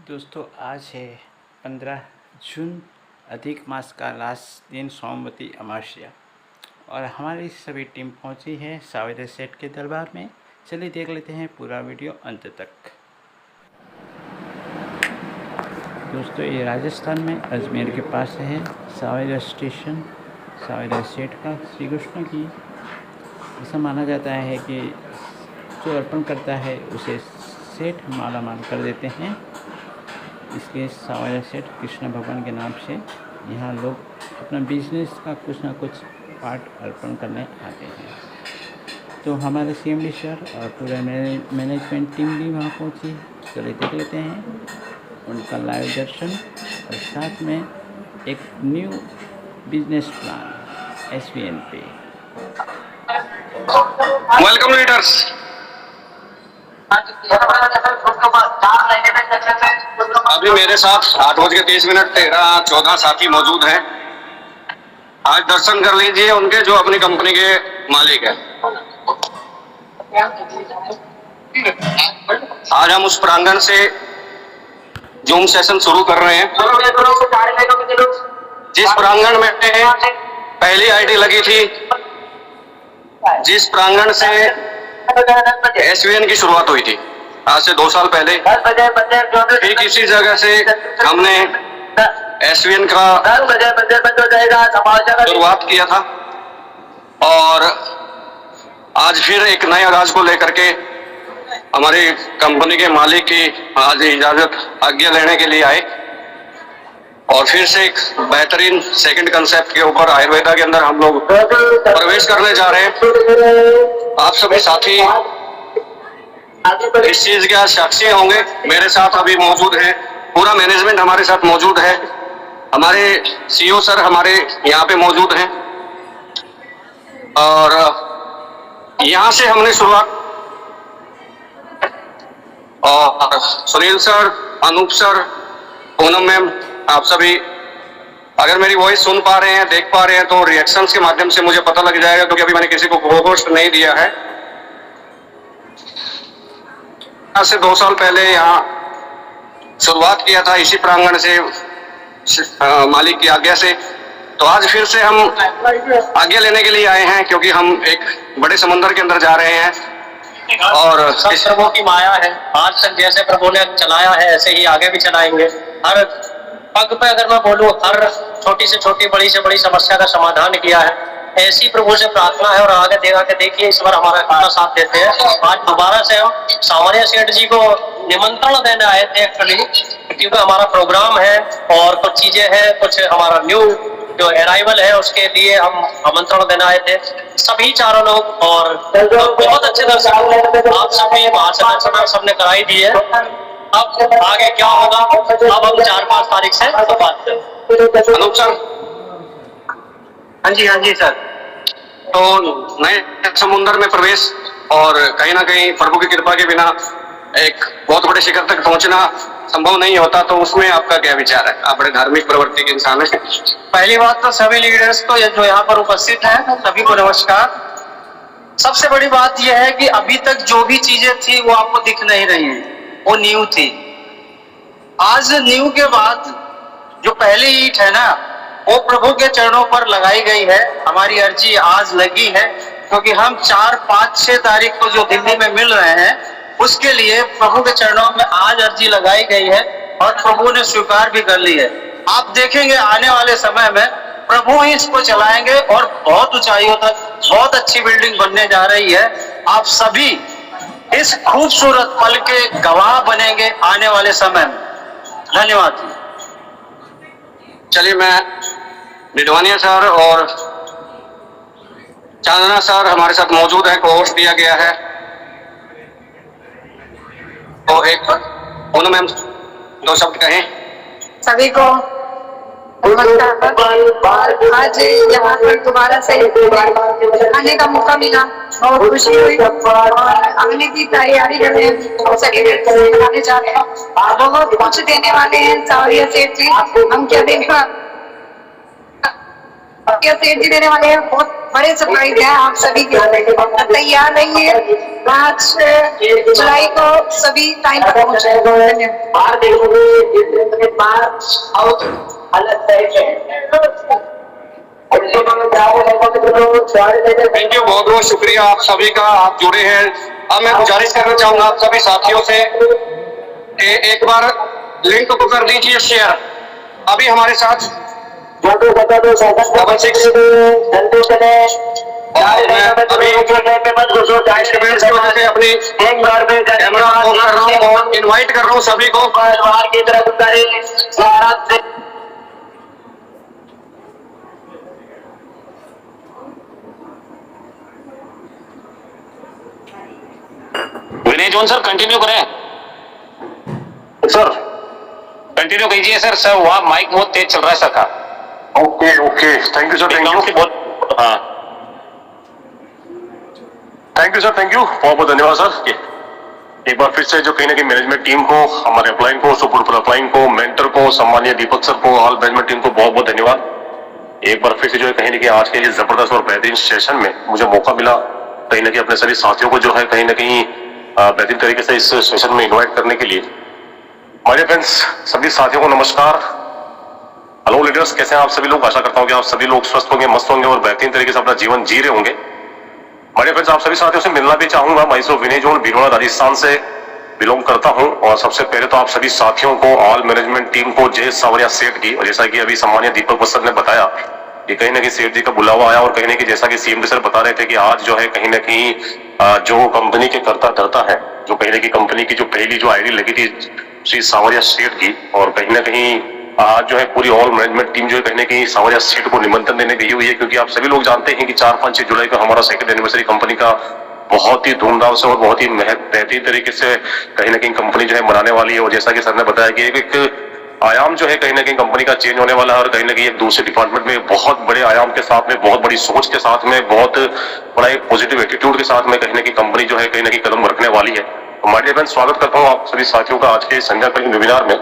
दोस्तों आज है 15 जून अधिक मास का लास्ट दिन सोमवती अमावस्या और हमारी सभी टीम पहुंची है सावेदा सेठ के दरबार में। चलिए देख लेते हैं पूरा वीडियो अंत तक। दोस्तों ये राजस्थान में अजमेर के पास है सावेदा स्टेशन। सावेदा सेठ का श्री कृष्ण की ऐसा माना जाता है कि जो अर्पण करता है उसे सेठ माला मान कर देते हैं। इसलिए सावेदा सेठ कृष्ण भगवान के नाम से यहाँ लोग अपना बिजनेस का कुछ ना कुछ पार्ट अर्पण करने आते हैं। तो हमारे CMD सर और पूरा मैनेजमेंट टीम भी वहाँ पहुँची। चलिए देख लेते हैं उनका लाइव दर्शन और साथ में एक न्यू बिजनेस प्लान SVN पे। Welcome leaders. अभी मेरे साथ 8:30 13 14 साथी मौजूद हैं। आज दर्शन कर लीजिए उनके जो अपनी कंपनी के मालिक हैं। आज हम उस प्रांगण से जूम सेशन शुरू कर रहे हैं। जिस प्रांगण में पहली आईडी लगी थी, जिस प्रांगण से SVN की शुरुआत हुई थी आज से 2 साल पहले, ठीक इसी जगह से हमने SVN का शुरुआत किया था और आज फिर एक नए आगाज को लेकर के हमारी कंपनी के मालिक की आज इजाजत आज्ञा लेने के लिए आए और फिर से एक बेहतरीन सेकंड कंसेप्ट के ऊपर आयुर्वेदा के अंदर हम लोग प्रवेश करने जा रहे हैं। आप सभी साथी इस चीज के साक्षी होंगे। मेरे साथ अभी मौजूद है, पूरा मैनेजमेंट हमारे साथ मौजूद है। हमारे CEO सर हमारे यहाँ पे मौजूद हैं और यहाँ से हमने शुरुआत। और Sunil sir, Anoop sir, Poonam ma'am, आप सभी अगर मेरी वॉइस सुन पा रहे हैं, देख पा रहे हैं तो रिएक्शंस के माध्यम से मुझे पता लग जाएगा, क्योंकि अभी मैंने किसी को होस्ट नहीं दिया है। आज से 2 साल पहले यहाँ शुरुआत किया था इसी प्रांगण से मालिक की आज्ञा से। तो आज फिर से हम आज्ञा लेने के लिए आए हैं, क्योंकि हम एक बड़े समंदर के अंदर जा रहे हैं और इस प्रभु की माया है। आज तक जैसे प्रभु ने चलाया है ऐसे ही आगे भी चलाएंगे। हर पग पे अगर मैं बोलूं, हर छोटी से छोटी, बड़ी से बड़ी समस्या का समाधान किया है। ऐसी प्रभु से प्रार्थना है और आगे देगा के देखिए इस बार हमारा कितना साथ देते हैं। आज दोबारा से हम सावरिया सेठ जी को निमंत्रण देने आए थे एक्चुअली, क्योंकि हमारा प्रोग्राम है और कुछ चीजें हैं, कुछ हमारा न्यू जो अराइवल है उसके लिए हम आमंत्रण देने आए थे सभी चारों लोग। और बहुत अच्छे दर्शन आप सभी वहां से दर्शन सबने कराई दी है। अब आगे क्या होगा, अब हम 4-5 तारीख से बात करें। अनूप सर। हाँ जी सर। तो नए समुद्र में प्रवेश और कहीं ना कहीं प्रभु की कृपा के बिना एक बहुत बड़े शिखर तक पहुंचना संभव नहीं होता, तो उसमें आपका क्या विचार है? आप बड़े धार्मिक प्रवृत्ति के इंसान हैं। पहली बात तो सभी लीडर्स को जो यहाँ पर उपस्थित हैं सभी को नमस्कार। सबसे बड़ी बात यह है कि अभी तक जो भी चीजें थी वो आपको दिख नहीं रही है, वो न्यू थी। आज न्यू के बाद जो पहली ईंट है ना, वो प्रभु के चरणों पर लगाई गई है। हमारी अर्जी आज लगी है, क्योंकि हम 4, 5, 6 तारीख को जो दिल्ली में मिल रहे हैं उसके लिए प्रभु के चरणों में आज अर्जी लगाई गई है और प्रभु ने स्वीकार भी कर ली है। आप देखेंगे आने वाले समय में प्रभु ही इसको चलाएंगे और बहुत ऊंचाइयों तक बहुत अच्छी बिल्डिंग बनने जा रही है। आप सभी इस खूबसूरत पल के गवाह बनेंगे आने वाले समय में। धन्यवाद। चलिए, मैं निडवानिया सर और चांदना सर हमारे साथ मौजूद है, को होस्ट दिया गया है। तो एक पूनम मैम 2 शब्द कहें। सभी को नमस्कार। आज यहाँ पर दोबारा से आने का मौका मिला, बहुत खुशी हुई और आने की तैयारी कर रहे हैं। सेलिब्रेट आने जा रहे हैं, बहुत कुछ देने वाले हैं सावरिया सेठ जी। हम क्या देने वाले हैं, बहुत बड़े सरप्राइज हैं आप सभी के लिए। तैयार रहिए, 5 जुलाई को सभी टाइम पर पहुंचे। थैंक यू, बहुत बहुत शुक्रिया आप सभी का, आप जुड़े हैं। अब मैं गुजारिश करना चाहूंगा आप सभी साथियों से कि एक बार लिंक को कर दीजिए शेयर। अभी हमारे साथ डबल सिक्स अभी अपनी कैमरा ऑन कर रहा हूँ और इन्वाइट कर रहा हूँ सभी को। विनय जोन सर कंटिन्यू करें सर। कंटिन्यू कीजिए सर। सर वहाँ माइक बहुत तेज चल रहा है सर का। Okay okay, thank you sir, thank you बहुत। हाँ thank you sir, thank you, बहुत बहुत धन्यवाद सर। एक बार फिर से जो कहीं ना कहीं मैनेजमेंट टीम को, हमारे अप्लाइंग को, सुपर अप्लाइंग को, मेंटर को, सम्मानीय दीपक सर को, ऑल मैनेजमेंट टीम को बहुत बहुत धन्यवाद। एक बार फिर से जो है कहीं ना कहीं आज के इस जबरदस्त और बेहतरीन सेशन में मुझे मौका मिला कहीं ना कहीं अपने सभी साथियों को जो है कहीं ना कहीं बेहतरीन तरीके से इस सेशन में इन्वाइट करने के लिए। माय डियर फ्रेंड्स, सभी साथियों को नमस्कार। हेलो लीडर्स, कैसे हैं आप सभी लोग? आशा करता हूं कि आप सभी लोग स्वस्थ होंगे, मस्त होंगे और बेहतरीन तरीके से अपना जीवन जी रहे होंगे। माय डियर फ्रेंड्स, आप सभी साथियों से मिलना भी चाहूंगा। मैं विनय जोन भीलवाड़ा राजस्थान से बिलोंग करता हूं और सबसे पहले तो आप सभी साथियों को, ऑल मैनेजमेंट टीम को जय सावरिया सेठ की, और जैसा कि अभी सम्मानीय दीपक सर ने बताया कि कहीं ना कहीं सेठ जी का बुलावा आया और कहीं ना कहीं जैसा कि सीएम सर बता रहे थे कि आज जो है कहीं ना कहीं जो कंपनी के कर्ता धर्ता है, जो कहीं ना कहीं कंपनी की जो पहली जो आईडी लगी थी श्री सावरिया सेठ की, और कहीं ना कहीं आज जो है पूरी ऑल मैनेजमेंट टीम जो है कहीं ना कहीं सावरिया सेठ को निमंत्रण देने गई हुई है, क्योंकि आप सभी लोग जानते हैं कि 4-5 जुलाई को हमारा सेकंड एनिवर्सरी कंपनी का बहुत ही धूमधाम से और बहुत ही बेहतरीन तरीके से कहीं ना कहीं कंपनी जो है मनाने वाली है। और जैसा कि सर ने बताया कि एक आयाम जो है कहीं ना कहीं कंपनी का चेंज होने वाला है और कहीं ना कहीं एक दूसरे डिपार्टमेंट में बहुत बड़े आयाम के साथ में, बहुत बड़ी सोच के साथ में, बहुत बड़ा एक पॉजिटिव एटीट्यूड के साथ में कहीं ना कहीं कंपनी जो है कहीं ना कहीं कदम रखने वाली है। तो माय डियर फ्रेंड्स, स्वागत करता हूँ आप सभी साथियों का आज के संध्याकालीन वेबिनार में।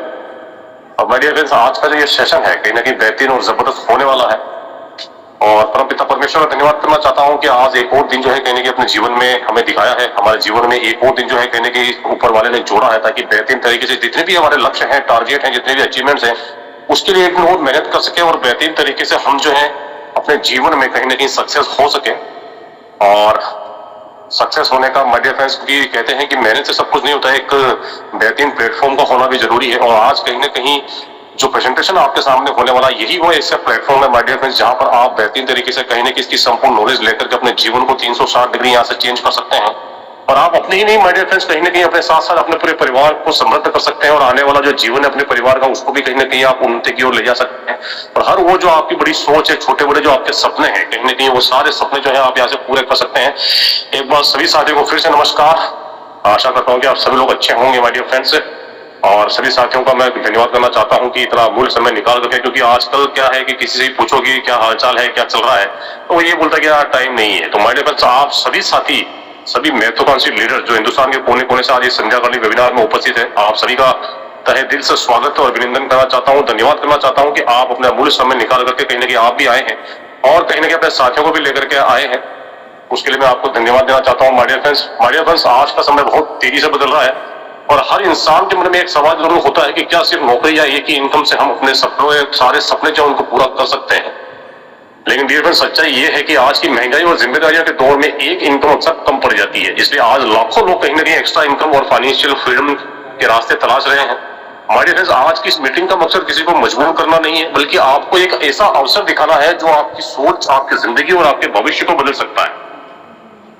और माय डियर फ्रेंड्स, आज का जो ये सेशन है कहीं ना कहीं बेहतरीन और जबरदस्त होने वाला है और परमपिता परमेश्वर का धन्यवाद करना चाहता हूं कि आज एक और दिन जो है कहीं ना कहीं अपने जीवन में हमें दिखाया है, हमारे जीवन में एक और दिन जो है कहीं ना कहीं ऊपर वाले ने जोड़ा है, ताकि बेहतरीन तरीके से जितने भी हमारे लक्ष्य हैं, टारगेट हैं, जितने भी अचीवमेंट्स हैं, उसके लिए एक और मेहनत कर सके और बेहतरीन तरीके से हम जो है अपने जीवन में कहीं ना कहीं सक्सेस हो सके। और सक्सेस होने का माय डियर फ्रेंड्स भी कहते हैं कि मेहनत से सब कुछ नहीं होता है, एक बेहतरीन प्लेटफॉर्म का होना भी जरूरी है। और आज कहीं ना कहीं जो प्रेजेंटेशन आपके सामने होने वाला यही वो ऐसा प्लेटफॉर्म है माय डियर फ्रेंड्स, जहां पर आप बेहतरीन तरीके से कहीं ना कहीं इसकी संपूर्ण नॉलेज लेकर के अपने जीवन को 360 डिग्री यहाँ से चेंज कर सकते हैं। और आप अपने ही नहीं माय डियर फ्रेंड्स, कहीं ना कहीं अपने साथ साथ अपने पूरे परिवार को समृद्ध कर सकते हैं और आने वाला जो जीवन है अपने परिवार का, उसको भी कहीं ना कहीं आप उन्नति की ओर ले जा सकते हैं। और हर वो जो आपकी बड़ी सोच है, छोटे बड़े जो आपके सपने हैं, कहीं ना कहीं वो सारे सपने जो है आप यहाँ से पूरे कर सकते हैं। एक बार सभी साथियों को फिर से नमस्कार। आशा करता हूँ कि आप सभी लोग अच्छे होंगे माय डियर फ्रेंड्स, और सभी साथियों का मैं धन्यवाद करना चाहता हूं कि इतना अमूल्य समय निकाल करके, क्योंकि आजकल क्या है कि किसी से पूछोगे क्या हालचाल है, क्या चल रहा है, तो वो ये बोलता है कि यार टाइम नहीं है। तो माय डियर फ्रेंड्स, आप सभी साथी, सभी महत्वाकांक्षी लीडर जो हिंदुस्तान के कोने कोने से आज इस संध्याकालीन वेबिनार में उपस्थित है, आप सभी का तहे दिल से स्वागत और अभिनंदन करना चाहता हूँ, धन्यवाद करना चाहता हूँ कि आप अपने अमूल्य समय निकाल करके कहीं ना कहीं आप भी आए हैं और कहीं ना कहीं अपने साथियों को भी लेकर के आए हैं। उसके लिए मैं आपको धन्यवाद देना चाहता हूँ my dear friends. My dear friends, आज का समय बहुत तेजी से बदल रहा है और हर इंसान के मन में एक सवाल जरूर होता है कि क्या सिर्फ नौकरी या एक ही इनकम से हम अपने सपनों, सारे सपने जो उनको पूरा कर सकते हैं। लेकिन डियर फ्रेंड्स, सच्चाई ये है कि आज की महंगाई और जिम्मेदारियों के दौर में एक इनकम अक्सर कम पड़ जाती है, इसलिए आज लाखों लोग कहीं ना कहीं एक्स्ट्रा इनकम और फाइनेंशियल फ्रीडम के रास्ते तलाश रहे हैं। माय डियर फ्रेंड्स, आज की इस मीटिंग का मकसद किसी को मजबूर करना नहीं है, बल्कि आपको एक ऐसा अवसर दिखाना है जो आपकी सोच, आपकी जिंदगी और आपके भविष्य को बदल सकता है।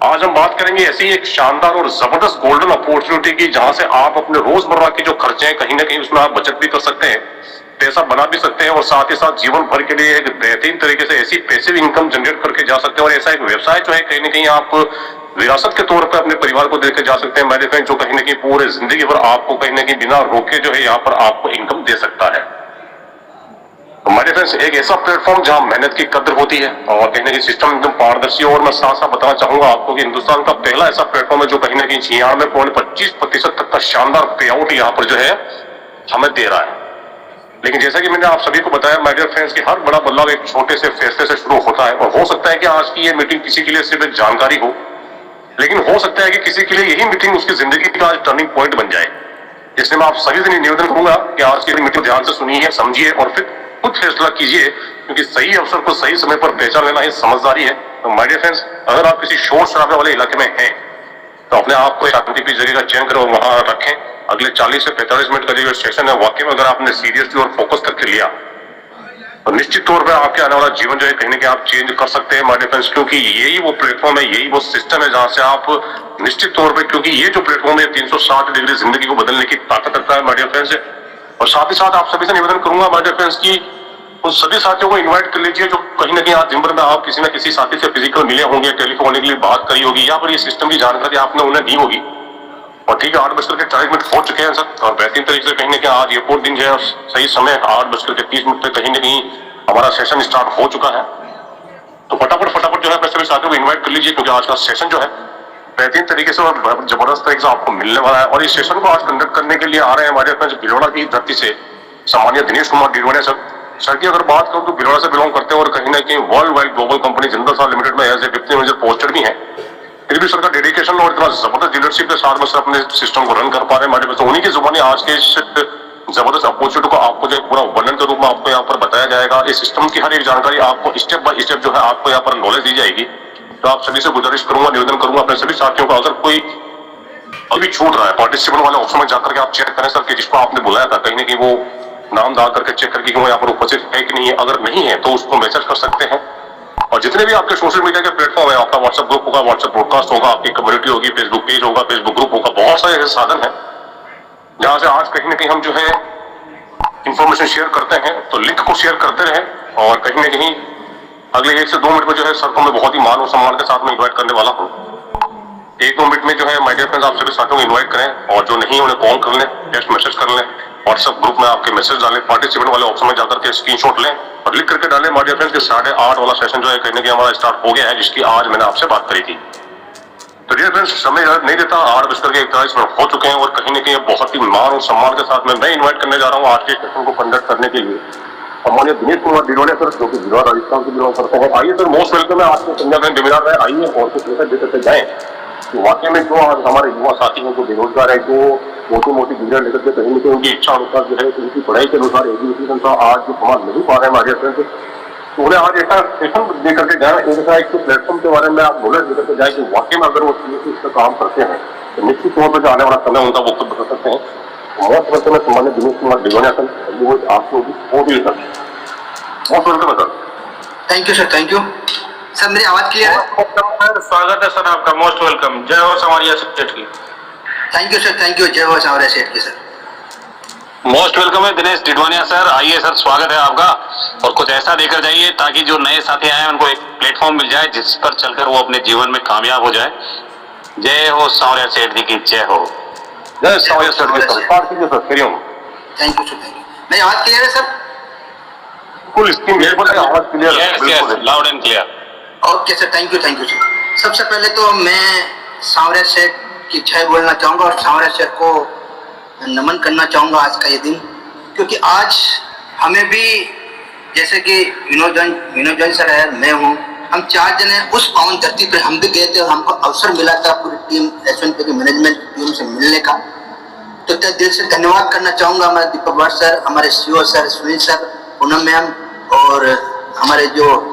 आज हम बात करेंगे ऐसी एक शानदार और जबरदस्त गोल्डन अपॉर्चुनिटी की, जहां से आप अपने रोजमर्रा के जो खर्चे हैं कहीं ना कहीं उसमें आप बचत भी कर सकते हैं, पैसा बना भी सकते हैं और साथ ही साथ जीवन भर के लिए एक बेहतरीन तरीके से ऐसी पैसिव इनकम जनरेट करके जा सकते हैं। और ऐसा एक व्यवसाय जो है कहीं ना कहीं आप विरासत के तौर पर अपने परिवार को देकर जा सकते हैं मेरे फ्रेंड, जो कहीं ना कहीं पूरे जिंदगी भर आपको कहीं ना कहीं बिना रोके जो है यहाँ पर आपको इनकम दे सकता है। हमारे फ्रेंड्स, एक ऐसा प्लेटफॉर्म जहां मेहनत की कदर होती है और कहीं ना कहीं सिस्टम एकदम पारदर्शी। और मैं साथ साथ बताना चाहूंगा आपको कि हिंदुस्तान का पहला ऐसा प्लेटफॉर्म है जो कहीं ना कहीं 96.25% तक का शानदार पे आउट यहाँ पर जो है हमें दे रहा है। लेकिन जैसा कि मैंने आप सभी को बताया माय डियर फ्रेंड्स, कि हर बड़ा बदलाव एक छोटे से फैसले से शुरू होता है। और हो सकता है कि आज की ये मीटिंग किसी के लिए सिर्फ एक जानकारी हो, लेकिन हो सकता है कि किसी के लिए यही मीटिंग उसकी जिंदगी का आज टर्निंग पॉइंट बन जाए। इसलिए मैं आप सभी से निवेदन करूंगा कि आज की मीटिंग ध्यान से सुनिए, समझिए और फिर खुद फैसला कीजिए, क्योंकि सही अवसर को सही समय पर पहचान लेना ही समझदारी है। तो माय डियर फ्रेंड्स, अगर आप किसी शोर शराबे वाले इलाके में हैं तो अपने आप को शांति की जगह का चयन करें और वहां रखें। अगले 40 से 45 मिनट का जो सेशन है, वाकई में अगर आपने सीरियसली और फोकस करके लिया तो निश्चित तौर पे आपके आने वाला जीवन जो है कहीं ना कहीं आप चेंज कर सकते हैं माय डियर फ्रेंड्स, क्योंकि यही वो प्लेटफॉर्म है, यही वो सिस्टम है जहां से आप निश्चित तौर पे, क्योंकि ये जो प्लेटफॉर्म है 360 डिग्री जिंदगी को बदलने की ताकत रखता है माय डियर फ्रेंड्स। और साथ ही साथ आप सभी से निवेदन करूंगा माय डियर फ्रेंड्स की उन सभी साथियों को इन्वाइट कर लीजिए जो कहीं ना कहीं आज दिन भर में आप किसी न किसी साथी से फिजिकल मिले होंगे, टेलीफोन होने के लिए बात करी होगी, या फिर ये सिस्टम की जानकारी आपने उन्हें दी होगी। और ठीक है, 8:40 हो चुके हैं सर, और बेहतरीन तरीके से कहीं ना कहीं आज एयरपोर्ट दिन जो है सही समय 8:30 पे कहीं ना कहीं हमारा सेशन स्टार्ट हो चुका है। तो फटाफट जो है अपने सभी साथियों को इन्वाइट कर लीजिए, क्योंकि आज का सेशन जो है बेहतरीन तरीके से और जबरदस्त तरीके से आपको मिलने वाला है। और इस सेशन को आज कंडक्ट करने के लिए आ रहे हैं हमारे अपने भिलवाड़ा की धरती से सामान्य दिनेश कुमार डिडवाने सर की अगर बात करूं तो भिलवाड़ा से बिलोंग करते हैं और कहीं ना कहीं world wide global company Jindal साल लिमिटेड में एज ए वित्तीय मैनेजर पोस्टेड भी है। फिर भी सर का डेडिकेशन और इतना जबरदस्त लीडरशिप के साथ में सर अपने सिस्टम को रन कर पा रहे हैं हमारे पास। उन्हीं की जुबानी आज के इस जबरदस्त अपॉर्चुनिटी को आपको जो पूरा वर्णन के रूप में आपको यहाँ पर बताया जाएगा। इस सिस्टम की हर एक जानकारी आपको स्टेप बाय स्टेप जो है आपको यहाँ पर नॉलेज दी जाएगी। तो आप सभी से गुजारिश करूंगा, निवेदन करूंगा अपने सभी साथियों का, अगर कोई अभी छूट रहा है पार्टिसिपेंट वाले ऑप्शन में जाकर के आप चेक करें सर कि जिसको आपने बुलाया था कहीं ना कहीं वो नाम डाल करके चेक करके वो यहाँ पर उपस्थित है कि नहीं है। अगर नहीं है तो उसको मैसेज कर सकते हैं। और जितने भी आपके सोशल मीडिया के प्लेटफॉर्म है, आपका व्हाट्सएप ग्रुप होगा, व्हाट्सएप ब्रॉडकास्ट होगा, आपकी कम्युनिटी होगी, फेसबुक पेज होगा, फेसबुक ग्रुप होगा, बहुत सारे ऐसे साधन है जहां से आज कहीं ना कहीं हम जो है इंफॉर्मेशन शेयर करते हैं। तो लिंक को शेयर करते रहे और कहीं ना कहीं अगले 1 से 2 मिनट में जो है सर को मैं बहुत ही मान और सम्मान के साथ में इन्वाइट करने वाला हूँ। 1-2 मिनट में जो है माय डियर फ्रेंड्स आप सभी साथियों को इन्वाइट करें और जो नहीं उन्हें कॉल कर लें, टेक्स्ट मैसेज कर लें, व्हाट्सएप ग्रुप में आपके मैसेज डालें, पार्टिसिपेंट वाले ऑप्शन में जाकर के स्क्रीनशॉट लें और लिख करके डालें माय डियर फ्रेंड्स कि 8:30 वाला सेशन जो है कहीं ना कहीं हमारा स्टार्ट हो गया है, जिसकी आज मैंने आपसे बात करी थी। तो डियर फ्रेंड्स समय नहीं देता, 8:41 मिनट हो चुके हैं और कहीं ना कहीं बहुत ही मान और सम्मान के साथ में मैं इन्वाइट करने जा रहा हूँ आज के सेशन को कंडक्ट करने के लिए हमारे दिनेश कुमार डिडवाने सर, जो कि भिलवाड़ा राजस्थान से बिलोंग करते हैं। आइए सर, मोस्ट वेलकम है आपके संज्ञा में वेबिनार में, आइए और कुछ मैसेज दे करके जाएं। तो वाकई में जो आज हमारे युवा साथी हैं जो बेरोजगार है, जो मोटी डिग्रियां लेकर के कहीं ना कहीं उनकी इच्छा अनुसार जो है उनकी पढ़ाई के अनुसार एजुकेशन का आज जो समाज नहीं पा रहे हैं हमारे फ्रेंड्स, तो उन्हें आज ऐसा सेशन दे करके जाए, एक प्लेटफॉर्म के बारे में आप नॉलेज दे करके जाए कि वाकई में अगर वो इसका काम करते हैं तो निश्चित तौर पर जो आने वाला समय उनका वो खुद बता सकते हैं। बहुत वर्ष में सम्मान्य दिनेश कुमार डिडवाने सर आपको वो भी सर बहुत वेलकम है sir. Thank you sir, thank you sir. मेरी आवाज क्लियर है? स्वागत है सर आपका, मोस्ट वेलकम। जय हो सावरिया सेठ की। Thank you sir, thank you. जय हो सावरिया सेठ की सर। मोस्ट वेलकम है दिनेश डिडवानिया सर, आइए सर, स्वागत है आपका। और कुछ ऐसा देकर जाइए ताकि जो नए साथी आए उनको एक प्लेटफॉर्म मिल जाए जिस पर चलकर वो अपने जीवन में कामयाब हो जाए। जय हो सावरिया सेठ जी की, जय हो। जय सावरिया सेठ की सर, स्टार्ट कीजिए सर, करिए। Thank you sir, thank you. मेरी आवाज क्लियर है सर? फुल स्क्रीन बिल्कुल आवाज क्लियर है, बिल्कुल loud and clear. Okay sir, thank you sir. सबसे पहले तो मैं सावरिया सेठ की जय बोलना चाहूंगा और सावरिया सेठ को नमन करना चाहूंगा आज का ये दिन, क्योंकि आज हमें भी जैसे कि विनोद जैन सर है, मैं हूँ, हम 4 जने उस पावन धरती पर हम भी गए थे और हमको अवसर मिला था पूरी टीम एस1 की मैनेजमेंट टीम से मिलने का। तो तहे दिल से धन्यवाद करना चाहूंगा हमारे दीपक भट्ट सर, हमारे CO sir, Sunil sir, Poonam ma'am और हमारे जो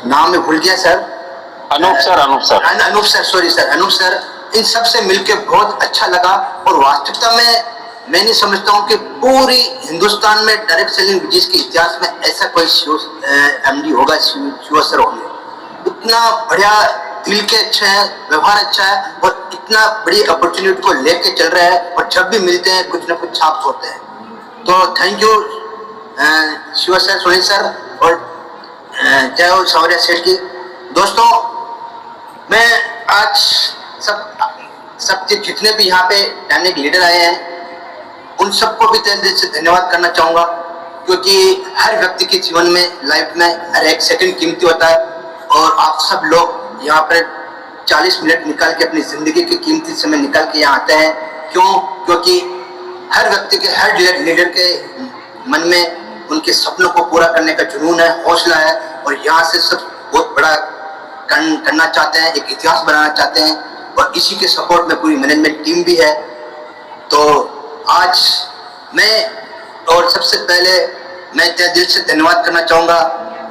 नाम में भूल गया sir, Anoop sir, sorry sir, Anoop sir. इन सब से मिलके बहुत अच्छा लगा और वास्तविकता में मैं नहीं समझता हूँ कि पूरी हिंदुस्तान में डायरेक्ट सेलिंग बिजनेस के इतिहास में ऐसा कोई एमडी होगा, सीओ सर होंगे। इतना बढ़िया, दिल के अच्छे हैं, व्यवहार अच्छा है और इतना बड़ी अपॉर्चुनिटी को लेके चल रहे हैं और जब भी मिलते हैं कुछ ना कुछ छाप छोड़ते हैं। तो thank you Shiv sir, Sunil sir और जय हो सावरिया सेठ की। दोस्तों, मैं आज सब जितने भी यहाँ पे डायनेमिक लीडर आए हैं उन सबको भी तहे दिल से धन्यवाद करना चाहूँगा, क्योंकि हर व्यक्ति के जीवन में, लाइफ में हर एक सेकंड कीमती होता है और आप सब लोग यहाँ पर 40 मिनट निकाल के अपनी जिंदगी के कीमती समय निकाल के यहाँ आते हैं। क्यों? क्योंकि हर व्यक्ति के, हर लीडर के मन में उनके सपनों को पूरा करने का जुनून है, हौसला है और यहाँ से सब बहुत बड़ा करना चाहते हैं, एक इतिहास बनाना चाहते हैं और इसी के सपोर्ट में पूरी मैनेजमेंट टीम भी है। तो आज मैं और सबसे पहले मैं तहे दिल से धन्यवाद करना चाहूँगा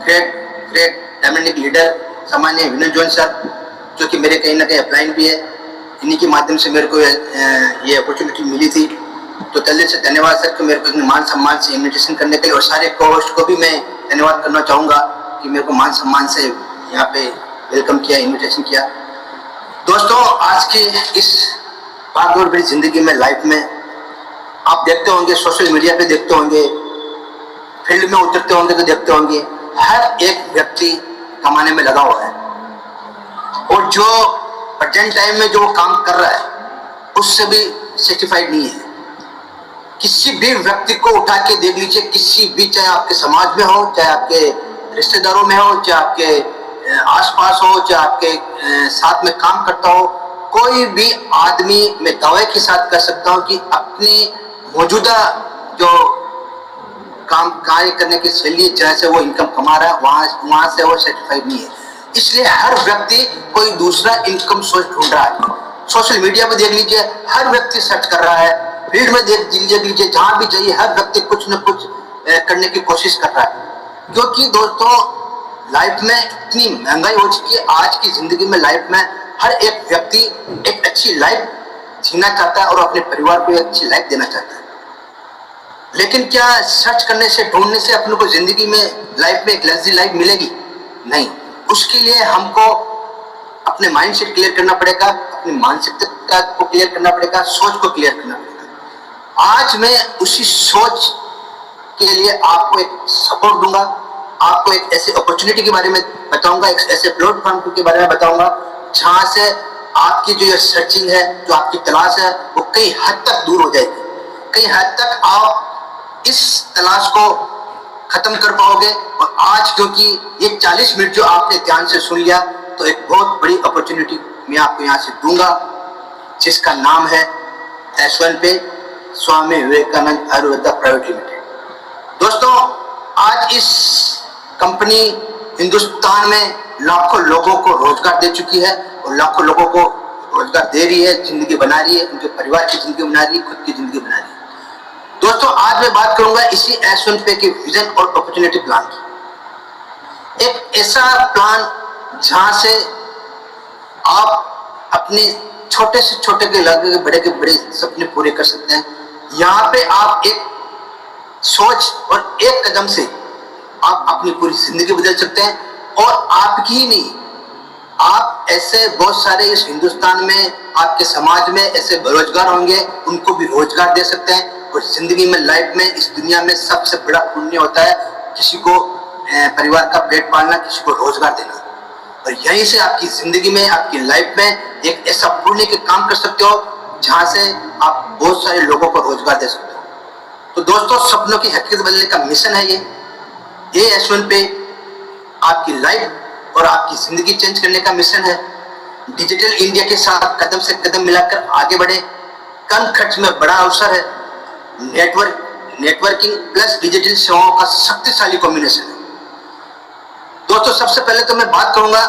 ग्रेट डायनामिक लीडर सामान्य विनोद जॉन सर, जो कि मेरे कहीं ना कहीं अपलाइन भी है, इन्हीं के माध्यम से मेरे को ये अपॉर्चुनिटी मिली थी। तो तहे दिल से धन्यवाद सर कि मेरे को मान सम्मान से इन्विटेशन करने के लिए, और सारे को-होस्ट को भी मैं धन्यवाद करना चाहूँगा कि मेरे को मान सम्मान से यहाँ पे वेलकम किया, इन्विटेशन किया। दोस्तों, आज की इस भागदौड़ भरी जिंदगी में, लाइफ में आप देखते होंगे, सोशल मीडिया पे देखते होंगे, फील्ड में उतरते होंगे तो देखते होंगे, हर एक व्यक्ति कमाने में लगा हुआ है और जो प्रेजेंट टाइम में जो काम कर रहा है उससे भी सेटिस्फाइड नहीं है। किसी भी व्यक्ति को उठा के देख लीजिए, किसी भी, चाहे आपके समाज में हो, चाहे आपके रिश्तेदारों में हो, चाहे आपके आसपास हो, चाहे आपके साथ में काम करता हो, कोई भी आदमी मैं दावे के साथ कह सकता हूं कि अपनी मौजूदा जो काम कार्य करने की शैली, जहाँ से वो इनकम कमा रहा है, वहां से वो सेटिस्फाइड नहीं है। इसलिए हर व्यक्ति कोई दूसरा इनकम सोर्स ढूंढ रहा है। सोशल मीडिया पे देख लीजिए, हर व्यक्ति सर्च कर रहा है, फील्ड में देख लीजिए, जहां भी जाइए हर व्यक्ति कुछ न कुछ करने की कोशिश कर रहा है। क्योंकि दोस्तों, लाइफ में इतनी महंगाई हो चुकी है, आज की जिंदगी में, लाइफ में हर एक व्यक्ति एक अच्छी लाइफ जीना चाहता है और अपने परिवार को एक अच्छी लाइफ देना चाहता है। लेकिन क्या सर्च करने से, ढूंढने से अपने को जिंदगी में, लाइफ में एक लग्जरी लाइफ मिलेगी? नहीं। उसके लिए हमको अपने माइंडसेट क्लियर करना पड़ेगा, अपनी मानसिकता को क्लियर करना पड़ेगा, सोच को क्लियर करना पड़ेगा। आज मैं उसी सोच के लिए आपको एक सपोर्ट दूंगा, आपको एक ऐसे अपॉर्चुनिटी के बारे में बताऊंगा, एक ऐसे प्लेटफॉर्म के बारे में बताऊंगा जहां से आपकी जो ये सर्चिंग है, जो आपकी तलाश है, वो कई हद तक दूर हो जाएगी। कई हद तक आप इस तलाश को खत्म कर पाओगे। और आज क्योंकि ये 40 मिनट जो आपने ध्यान से सुन लिया, तो एक बहुत बड़ी अपॉर्चुनिटी मैं आपको यहाँ से दूंगा, जिसका नाम है S1 पे स्वामी विवेकानंद आयुर्वेदा प्राइवेट लिमिटेड। दोस्तों, आज इस कंपनी हिंदुस्तान में लाखों लोगों को रोजगार दे चुकी है और लाखों लोगों को रोजगार दे रही है, जिंदगी बना रही है, उनके परिवार की जिंदगी बना रही है, खुद की जिंदगी बना रही है। दोस्तों, आज मैं बात करूंगा इसी S1 पे के विजन और अपॉर्चुनिटी प्लान की। एक ऐसा प्लान जहां से आप अपने छोटे से छोटे के लगे के बड़े सपने पूरे कर सकते हैं। यहाँ पे आप एक सोच और एक कदम से आप अपनी पूरी जिंदगी बदल सकते हैं। और आपकी ही नहीं, आप ऐसे बहुत सारे इस हिंदुस्तान में, आपके समाज में ऐसे बेरोजगार होंगे, उनको भी रोजगार दे सकते हैं। और जिंदगी में, लाइफ में, इस दुनिया में सबसे बड़ा पुण्य होता है किसी को परिवार का पेट पालना, किसी को रोजगार देना। और यहीं से आपकी जिंदगी में, आपकी लाइफ में एक ऐसा पुण्य के काम कर सकते हो जहां से आप बहुत सारे लोगों को रोजगार दे सकते हो। तो दोस्तों, सपनों की हकीकत बदलने का मिशन है ये S1 पे आपकी लाइफ और आपकी जिंदगी चेंज करने का मिशन है। डिजिटल इंडिया के साथ कदम से कदम मिलाकर आगे बढ़े। कम खर्च में बड़ा अवसर है। नेटवर्किंग प्लस डिजिटल सेवाओं का शक्तिशाली कॉम्बिनेशन है। दोस्तों, सबसे पहले तो मैं बात करूंगा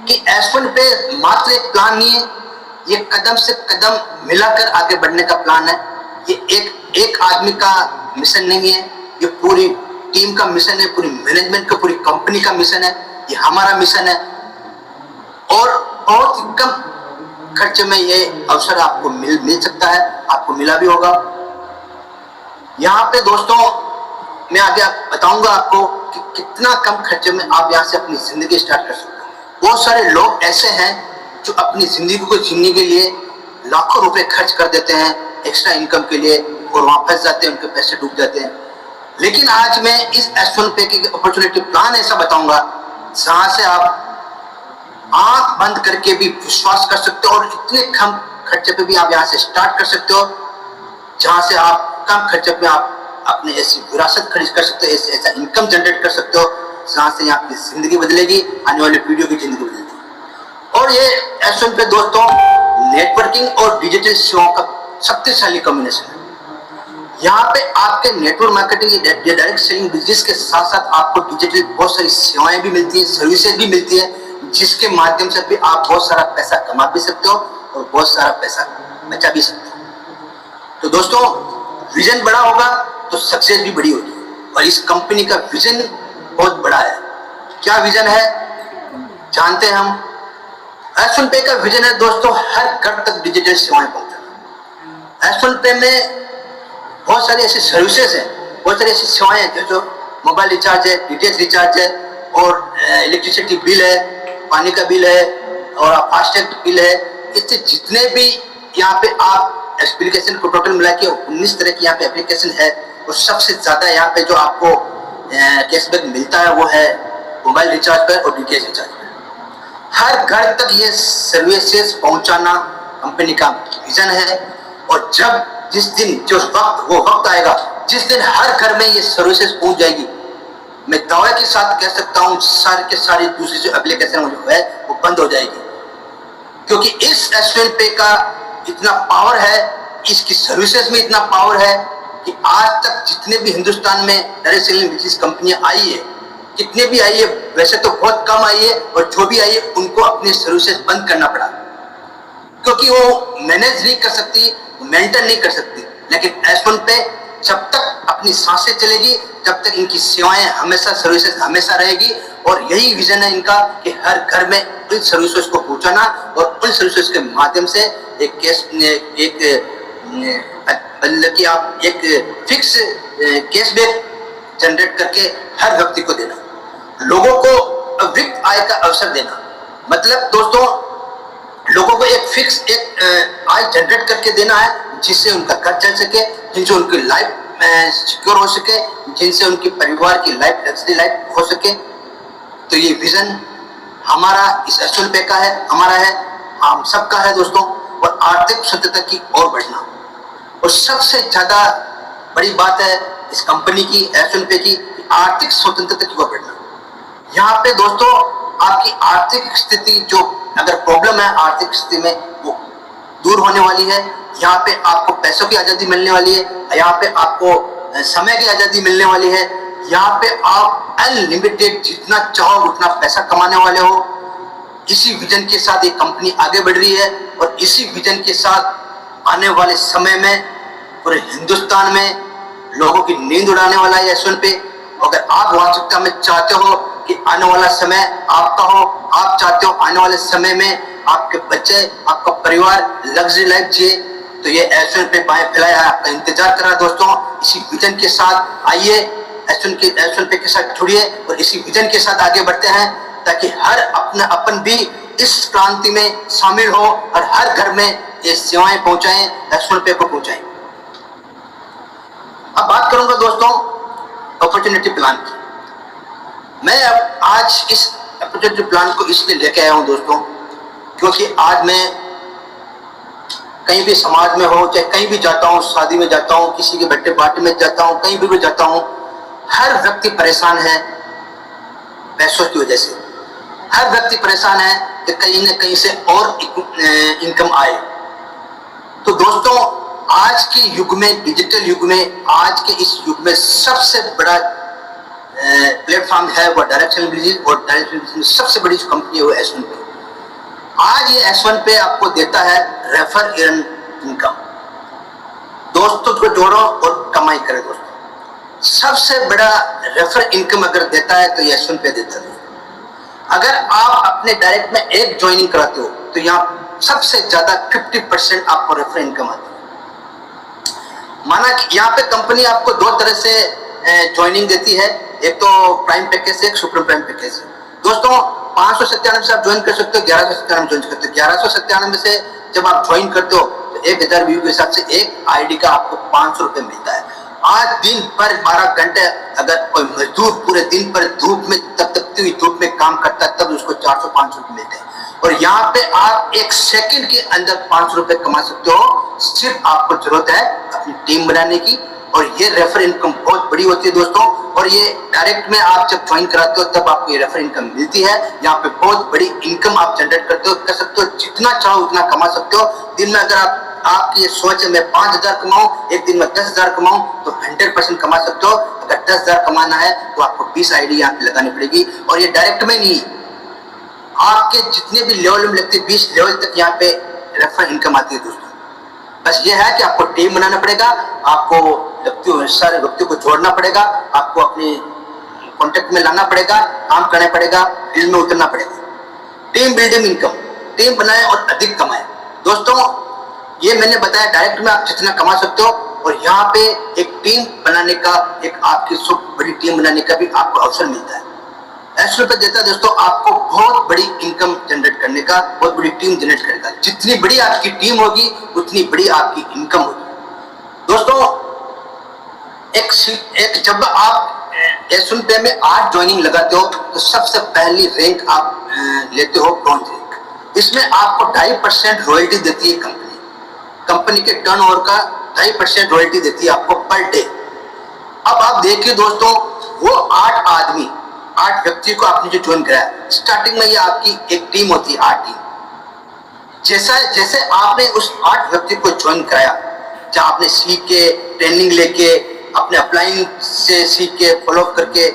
कि S1 पे मात्र एक प्लान नहीं है, ये कदम से कदम मिलाकर आगे बढ़ने का प्लान है। ये एक आदमी का मिशन नहीं है, ये पूरी टीम का मिशन है, पूरी मैनेजमेंट का, पूरी कंपनी का मिशन है। ये हमारा मिशन है और बहुत कम खर्चे में ये अवसर आपको मिल सकता है, आपको मिला भी होगा। यहाँ पे दोस्तों, मैं आगे बताऊंगा आपको कि कितना कम खर्चे में आप यहाँ से अपनी जिंदगी स्टार्ट कर सकते हैं। बहुत सारे लोग ऐसे हैं जो अपनी जिंदगी को जीने के लिए लाखों रुपए खर्च कर देते हैं एक्स्ट्रा इनकम के लिए, और वहां फंस जाते हैं, उनके पैसे डूब जाते हैं। लेकिन आज मैं इस S1 पे की अपॉर्चुनिटी प्लान ऐसा बताऊंगा जहां से आप आंख बंद करके भी विश्वास कर सकते हो और इतने कम खर्चे पे भी आप यहाँ से स्टार्ट कर सकते हो, जहां से आप कम खर्चे में आप अपने ऐसी विरासत खरीद कर सकते हो, ऐसा इनकम जनरेट कर सकते हो जहां से यहाँ की जिंदगी बदलेगी, आने वाली पीढ़ियों की जिंदगी बदलेगी। और ये S1 पे दोस्तों नेटवर्किंग और डिजिटल सेवाओं का शक्तिशाली कॉम्बिनेशन है। यहाँ पे आपके नेटवर्क मार्केटिंग या डायरेक्ट सेलिंग बिजनेस के साथ साथ आपको डिजिटल बहुत सारी सेवाएं भी मिलती है, सर्विसेज भी मिलती है, जिसके माध्यम से भी आप बहुत सारा पैसा कमा भी सकते हो और बहुत सारा पैसा बचा भी सकते हो। तो दोस्तों, विजन बड़ा होगा तो सक्सेस भी बड़ी होगी, और इस कंपनी का विजन बहुत बड़ा है। क्या विजन है जानते हैं हम। S1 पे का विजन है दोस्तों, हर घर तक डिजिटल सेवाएं पहुंचाना। S1 पे में बहुत सारी ऐसी सर्विसेज हैं, बहुत सारी ऐसी सेवाएं हैं जो मोबाइल रिचार्ज है, डीटीएच रिचार्ज है, और इलेक्ट्रिसिटी बिल है, पानी का बिल है, और फास्टैग बिल है। इससे जितने भी यहाँ पे आप एप्लीकेशन को टोटल मिला के 19 तरह की यहाँ पे एप्लीकेशन है, और सबसे ज्यादा यहाँ पे जो आपको कैशबैक मिलता है वो है मोबाइल रिचार्ज पर और डीटीएच रिचार्ज पर। हर घर तक ये सर्विसेज पहुंचाना कंपनी का विजन है, और जब जिस दिन जो वक्त आएगा जिस दिन हर घर में ये सर्विसेज पहुंच जाएगी, मैं दावे के साथ कह सकता हूं सारी के सारी दूसरी जो एप्लीकेशन जो है वो बंद हो जाएगी, क्योंकि इस S1 पे का इतना पावर है, इसकी सर्विसेज में इतना पावर है कि आज तक जितने भी हिंदुस्तान में डायरेक्ट सेलिंग बिजनेस कंपनियां आई है, कितने भी आई है, वैसे तो बहुत कम आई है, और जो भी आई है उनको अपने सर्विसेज बंद करना पड़ा, क्योंकि वो मैनेज नहीं कर सकती, मेंटेन नहीं कर सकती। लेकिन S1 पे जब तक अपनी सांसें चलेगी, जब तक इनकी सेवाएं हमेशा, सर्विसेज हमेशा रहेगी, और यही विजन है इनका कि हर घर में उन सर्विसेज को पहुंचाना, और उन सर्विसेज के माध्यम से कि आप एक फिक्स कैशबैक जनरेट करके हर व्यक्ति को देना, लोगों को वित्त आय का अवसर देना। मतलब दोस्तों, लोगों को एक फिक्स आय जनरेट करके देना है, जिससे उनका घर चल सके, जिनसे उनकी लाइफ सिक्योर हो सके, जिनसे उनके परिवार की लाइफ लग्जरी लाइफ हो सके। तो ये विजन हमारा इस S1 पे का है, हमारा है, हम सबका है दोस्तों। और आर्थिक स्वतंत्रता की ओर बढ़ना, और सबसे ज्यादा बड़ी बात है इस कंपनी की S1 पे की आर्थिक स्वतंत्रता की ओर बढ़ना। यहाँ पे दोस्तों आपकी आर्थिक स्थिति जो अगर प्रॉब्लम है आर्थिक स्थिति में, वो दूर होने वाली है। यहाँ पे आपको पैसों की आजादी मिलने वाली है, यहाँ पे आपको समय की आजादी मिलने वाली है, यहाँ पे आप अनलिमिटेड जितना चाहो उतना पैसा कमाने वाले हो। इसी विजन के साथ ये कंपनी आगे बढ़ रही है, और इसी विजन के साथ आने वाले समय में पूरे हिंदुस्तान में लोगों की नींद उड़ाने वाला है S1 पे। अगर आप वास्तविकता में चाहते हो कि आने वाला समय आपका हो, आप चाहते हो आने वाले समय में आपके बच्चे, आपका परिवार लग्जरी लाइफ जिए, तो ये S1 पे बाएं फैलाया है, आपका इंतजार कर रहा है दोस्तों। इसी विजन के साथ आइए, S1 पे के साथ जुड़िए, और इसी विजन के साथ आगे बढ़ते हैं, ताकि हर अपन भी इस क्रांति में शामिल हो, और हर घर में ये सेवाएं पहुंचाएं, S1 पे को पहुंचाएं। अब बात करूंगा दोस्तों अपॉर्चुनिटी प्लान की। मैं अब आज इस अपॉर्चुनिटी प्लान को इसलिए लेके आया हूं दोस्तों, क्योंकि आज मैं कहीं भी समाज में हो, चाहे कहीं भी जाता हूं, शादी में जाता हूं, किसी के बर्थडे पार्टी में जाता हूं, कहीं भी जाता हूं, हर व्यक्ति परेशान है पैसों की वजह से। हर व्यक्ति परेशान है कि कहीं न कहीं से और इनकम आए। तो दोस्तों आज के युग में, डिजिटल युग में, आज के इस युग में सबसे बड़ा प्लेटफॉर्म है वो डायरेक्ट सेलिंग बिजनेस, और डायरेक्ट सेलिंग बिजनेस में सबसे बड़ी जो कंपनी है वो S1 पे। आज ये S1 पे आपको देता है रेफर अर्न इनकम। दोस्तों को जोड़ो और कमाई करें दोस्तों। सबसे बड़ा रेफर इनकम अगर देता है तो ये S1 पे देता है। अगर आप अपने डायरेक्ट में एक ज्वाइनिंग कराते हो तो यहाँ सबसे ज्यादा 50% आपको रेफर इनकम आती है। माना कि यहाँ पे कंपनी आपको दो तरह से ज्वाइनिंग देती है, एक तो प्राइम पैकेज से, एक सुपर प्राइम पैकेज से। दोस्तों 597 से आप ज्वाइन कर सकते हो, 1197 ज्वाइन करते हो। 1197 से जब आप ज्वाइन करते हो तो 1000 व्यू के हिसाब से एक आईडी का आपको 500 रुपए मिलता है। आज दिन पर 12 घंटे अगर कोई मजदूर पूरे दिन पर धूप में तपती हुई धूप में काम करता है तब उसको 400-500 रुपए मिलते हैं, और यहाँ पे आप एक सेकंड के अंदर 500 रुपए कमा सकते हो। सिर्फ आपको जरूरत है अपनी टीम बनाने की, और ये रेफर इनकम बहुत बड़ी होती है दोस्तों। और ये डायरेक्ट में आप जब ज्वाइन कराते हो तब आपको ये रेफर इनकम मिलती है। यहाँ पे बहुत बड़ी इनकम आप जनरेट करते हो, कर सकते हो, जितना चाहो उतना कमा सकते हो। दिन में अगर आप आपकी ये सोच है मैं 5,000 कमाऊं, एक दिन में 10,000 कमाऊं, तो 100% कमा सकते हो। अगर 10,000 कमाना है तो आपको 20 आईडी यहाँ पे लगानी पड़ेगी, और ये डायरेक्ट में नहीं, आपके जितने भी लेवल में लगते 20 लेवल तक यहाँ पे रेफर इनकम आती है दोस्तों। बस ये है कि आपको टीम बनाना पड़ेगा, आपको व्यक्तियों सारे व्यक्तियों को जोड़ना पड़ेगा, आपको अपने कॉन्टेक्ट में लाना पड़ेगा, काम करना पड़ेगा, फील्ड में उतरना पड़ेगा। टीम बिल्डिंग इनकम, टीम बनाए और अधिक कमाए दोस्तों। ये मैंने बताया डायरेक्ट में आप जितना कमा सकते हो, और यहाँ पे एक टीम बनाने का, एक आपकी सब बड़ी टीम बनाने का भी आपको अवसर मिलता है। एसएल पे देता है दोस्तों आपको बहुत बड़ी इनकम जनरेट करने का, बहुत बड़ी टीम जनरेट करने का। जितनी बड़ी आपकी टीम होगी उतनी बड़ी आपकी इनकम होगी दोस्तों। एक जब आप एसएल पे में 8 ज्वाइनिंग लगाते हो तो सबसे पहली रैंक आप लेते हो ब्रॉन्ज रैंक। इसमें आपको 2.5% रॉयल्टी देती है कंपनी के टर्नओवर का 2.5% रॉयल्टी देती है आपको पर डे। अब आप देखिए दोस्तों, वो 8 व्यक्ति को आपने जो ज्वाइन कराया, स्टार्टिंग में ये आपकी एक टीम होती है 8 टीम। जैसे आपने उस 8 व्यक्ति को ज्वाइन कराया, जहां आपने सीख के, ट्रेनिंग लेके, अपने अप्लाइंग से सीख के, फॉलो करके,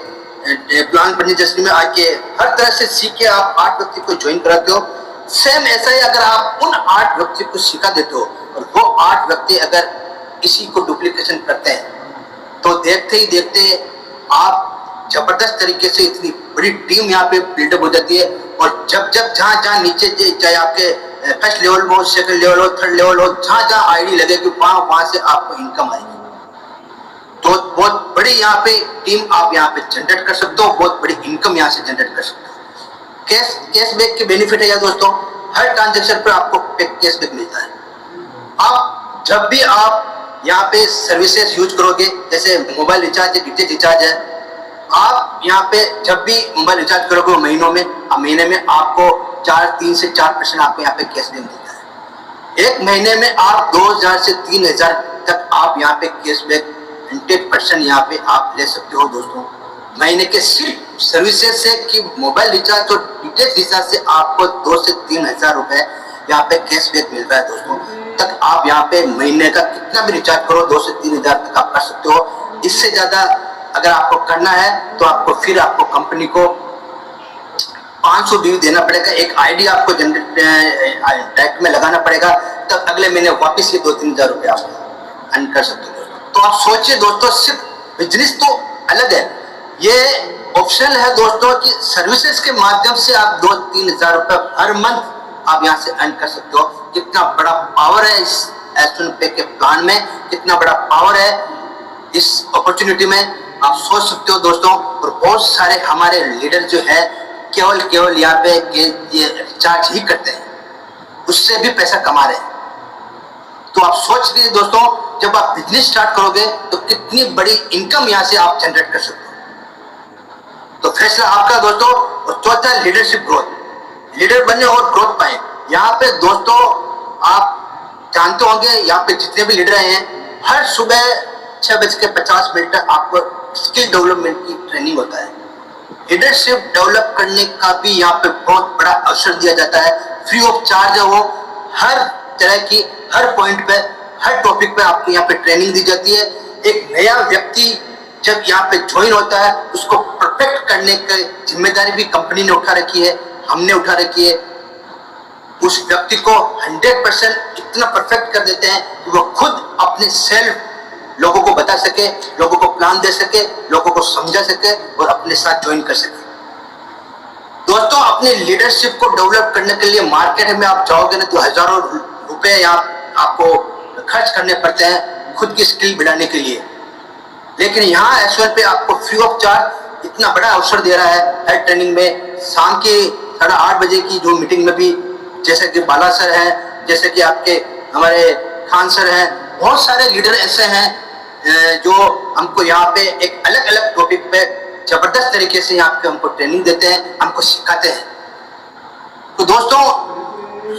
प्लान बनने जैसे में आके हर तरह से सीख के आप 8 व्यक्ति को ज्वाइन कराते हो। सेम ऐसा ही अगर आप उन 8 व्यक्ति को सिखा देते हो और वो 8 व्यक्ति अगर इसी को डुप्लीकेशन करते हैं तो देखते ही देखते आप जबरदस्त तरीके से इतनी बड़ी टीम यहाँ पे बिल्डअप हो जाती है। और जब जहाँ नीचे चाहे आपके फर्स्ट लेवल हो, सेकंड लेवल हो, थर्ड लेवल हो, जहाँ आईडी लगेगी वहां से आपको इनकम आएगी। तो बहुत बड़ी यहाँ पे टीम आप यहाँ पे जनरेट कर सकते हो, बहुत बड़ी इनकम यहाँ से जनरेट कर सकते हो। कैशबैक के बेनिफिट है यार दोस्तों, हर ट्रांजेक्शन पर आपको कैशबैक मिलता है। आप जब भी आप यहाँ पे सर्विसेज यूज करोगे, जैसे मोबाइल रिचार्ज है, डीटीएच रिचार्ज है, आप यहाँ पे जब भी मोबाइल रिचार्ज करोगे महीने में आपको 3 से 4% आपको यहाँ पे कैशबैक मिलता है। एक महीने में आप 2,000 से 3,000 तक आप यहाँ पे कैशबैक 100% यहाँ पे आप ले सकते हो दोस्तों। महीने के सिर्फ सर्विसेज से कि मोबाइल रिचार्ज और डीटीएच रिचार्ज से आपको 2 से 3,000 रुपए यहाँ पे कैशबैक मिल रहा है दोस्तों। तक आप यहाँ पे महीने का कितना भी रिचार्ज करो 2 से 3,000 तक आप कर सकते हो। इससे ज्यादा अगर आपको करना है तो आपको कंपनी को 500 ड्यू देना पड़ेगा, एक आईडी आपको डायरेक्ट में लगाना पड़ेगा, तब अगले महीने वापस ये 2-3 हजार रुपए आप अर्न कर सकते हो। तो आप सोचिए दोस्तों, सिर्फ बिजनेस तो अलग है, ये ऑप्शनल है दोस्तों कि सर्विसेज के माध्यम से आप 2-3 हजार रुपए हर मंथ आप यहाँ से अर्न कर सकते हो। कितना बड़ा पावर है इस एस्ट्रल पे के प्लान में, कितना बड़ा पावर है इस अपॉर्चुनिटी में, आप सोच सकते हो दोस्तों। और बहुत सारे हमारे लीडर जो है केवल यहाँ पे ये रिचार्ज ही करते हैं, उससे भी पैसा कमा रहे हैं। तो आप सोच लीजिए दोस्तों, जब आप बिजनेस स्टार्ट करोगे तो कितनी बड़ी इनकम यहाँ से आप जनरेट कर सकते हो। तो फैसला आपका दोस्तों। और चौथा, लीडरशिप ग्रोथ, लीडर बने और ग्रोथ पाए। यहाँ पे दोस्तों आप जानते होंगे, यहाँ पे जितने भी लीडर आए हैं, हर सुबह 6:50 आपको स्किल डेवलपमेंट की ट्रेनिंग होता है। लीडरशिप डेवलप करने का भी यहाँ पे बहुत बड़ा अवसर दिया जाता है, फ्री ऑफ चार्ज है वो। हर तरह की, हर पॉइंट पे, हर टॉपिक पे आपको यहाँ पे ट्रेनिंग दी जाती है। एक नया व्यक्ति जब यहाँ पे ज्वाइन होता है, उसको परफेक्ट करने की जिम्मेदारी भी कंपनी ने उठा रखी है, हमने उठा रखी है। उस व्यक्ति को 100% इतना परफेक्ट कर देते हैं कि वो खुद अपने सेल्फ लोगों को बता सके, लोगों को प्लान दे सके, लोगों को समझा सके और अपने साथ ज्वाइन कर सके। दोस्तों, अपने लीडरशिप को डेवलप करने के लिए मार्केट में आप जाओगे ना तो हजारों रुपए आपको खर्च करने पड़ते हैं खुद की स्किल बढ़ाने के लिए। लेकिन यहाँ एसएल पे आपको फ्री ऑफ चार्ज इतना बड़ा अवसर दे रहा है। हर ट्रेनिंग में शाम के 8:30 बजे की जो मीटिंग में भी, जैसे कि बाला सर हैं, जैसे कि आपके हमारे खान सर हैं, बहुत सारे लीडर ऐसे हैं जो हमको यहाँ पे एक अलग अलग टॉपिक पे जबरदस्त तरीके से यहाँ पे हमको ट्रेनिंग देते हैं, हमको सिखाते हैं। तो दोस्तों,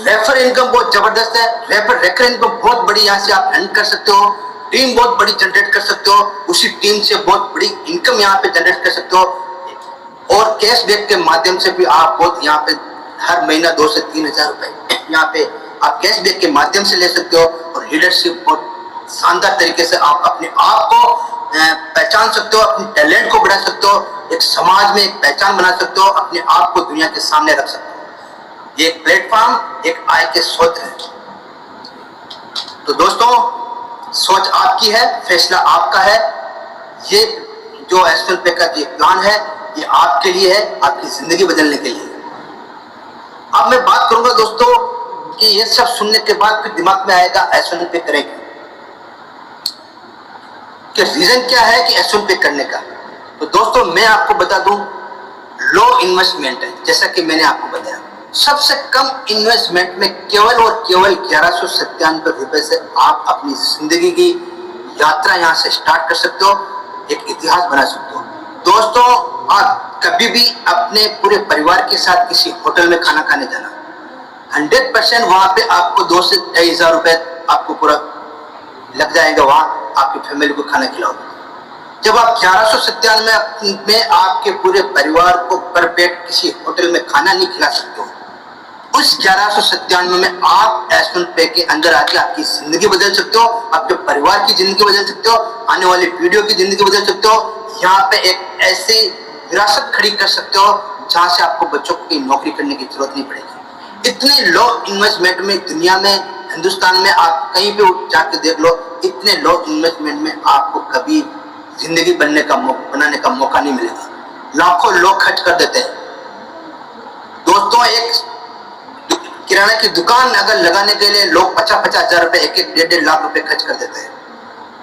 रेफर इनकम बहुत जबरदस्त है, रेफर इनकम बहुत बड़ी यहाँ से आप अर्न कर सकते हो। टीम बहुत बड़ी जनरेट कर सकते हो, उसी टीम से बहुत बड़ी इनकम यहाँ पे जनरेट कर सकते हो। और कैशबैक के माध्यम से भी आप बहुत यहाँ पे हर महीना 2 से 3 हजार रुपए यहाँ पे आप कैशबैक के माध्यम से ले सकते हो और लीडरशिप और शानदार तरीके से आप अपने आप को पहचान सकते हो, अपने टैलेंट को बढ़ा सकते हो, एक समाज में एक पहचान बना सकते हो, अपने आप को दुनिया के सामने रख सकते हो। ये एक प्लेटफॉर्म एक आय के स्रोत है। तो दोस्तों, सोच आपकी है, फैसला आपका है। ये जो एस्ट्रल पे का ये प्लान है, ये आपके लिए है, आपकी जिंदगी बदलने के लिए। अब मैं बात करूंगा दोस्तों कि ये सब सुनने के बाद फिर दिमाग में आएगा एस्ट्रल पे करेंगे, कि रीजन क्या है कि एस्ट्रल पे करने का। तो दोस्तों मैं आपको बता दूं, लो इन्वेस्टमेंट है। जैसा कि मैंने आपको बताया, सबसे कम इन्वेस्टमेंट में केवल और केवल 1197 रुपए से आप अपनी जिंदगी की यात्रा यहाँ से स्टार्ट कर सकते हो, एक इतिहास बना सकते हो। दोस्तों, आप कभी भी अपने पूरे परिवार के साथ किसी होटल में खाना खाने जाना, 100% वहां पे आपको 2 से 2,500 रुपए आपको पूरा लग जाएगा, वहां आपकी फैमिली को खाना खिलाओगे। जब आप 1197 में आपके पूरे परिवार को पर पेट किसी होटल में खाना नहीं खिला सकते हो, उस 1197 में आप एस्ट्रल पे के अंदर आके आपकी जिंदगी बदल सकते हो, आपके परिवार की जिंदगी बदल सकते हो, आने वाली पीढ़ियों की जिंदगी बदल सकते हो। यहाँ पे एक ऐसी विरासत खड़ी कर सकते हो जहां से आपको बच्चों की नौकरी करने की जरूरत नहीं पड़ेगी। इतने लो इन्वेस्टमेंट में दुनिया में, हिंदुस्तान में आप कहीं पे जाके देख लो, इतने लो इन्वेस्टमेंट में आपको कभी जिंदगी बनाने का मौका नहीं मिलेगा। लाखों लोग खर्च कर देते हैं। दोस्तों, एक किराना की दुकान अगर लगाने के लिए लोग 50-50 हजार रुपए, 1-1.5 लाख रुपए खर्च कर देते हैं,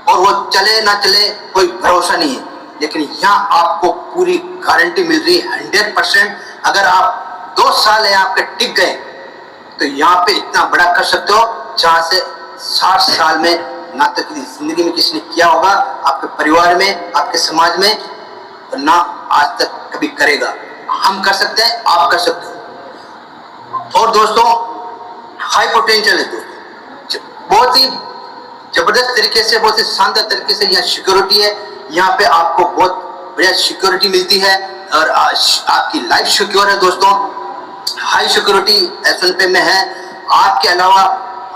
और वो चले ना चले कोई भरोसा नहीं है। लेकिन यहाँ आपको पूरी गारंटी मिल रही है 100%। अगर आप 2 साल यहाँ पे टिक गए तो यहाँ पे इतना बड़ा कर सकते हो जहां से 60 साल में ना तो किसी जिंदगी में किसी ने किया होगा, आपके परिवार में, आपके समाज में, और ना आज तक कभी करेगा। हम कर सकते हैं, आप कर सकते हो। और दोस्तों, हाई पोटेंशियल है दोस्तों, बहुत ही जबरदस्त तरीके से, बहुत ही शानदार तरीके से यहाँ सिक्योरिटी है। यहाँ पे आपको बहुत बढ़िया सिक्योरिटी मिलती है और आपकी लाइफ सिक्योर है दोस्तों। हाई सिक्योरिटी एस्ट्रल पे में है। आपके अलावा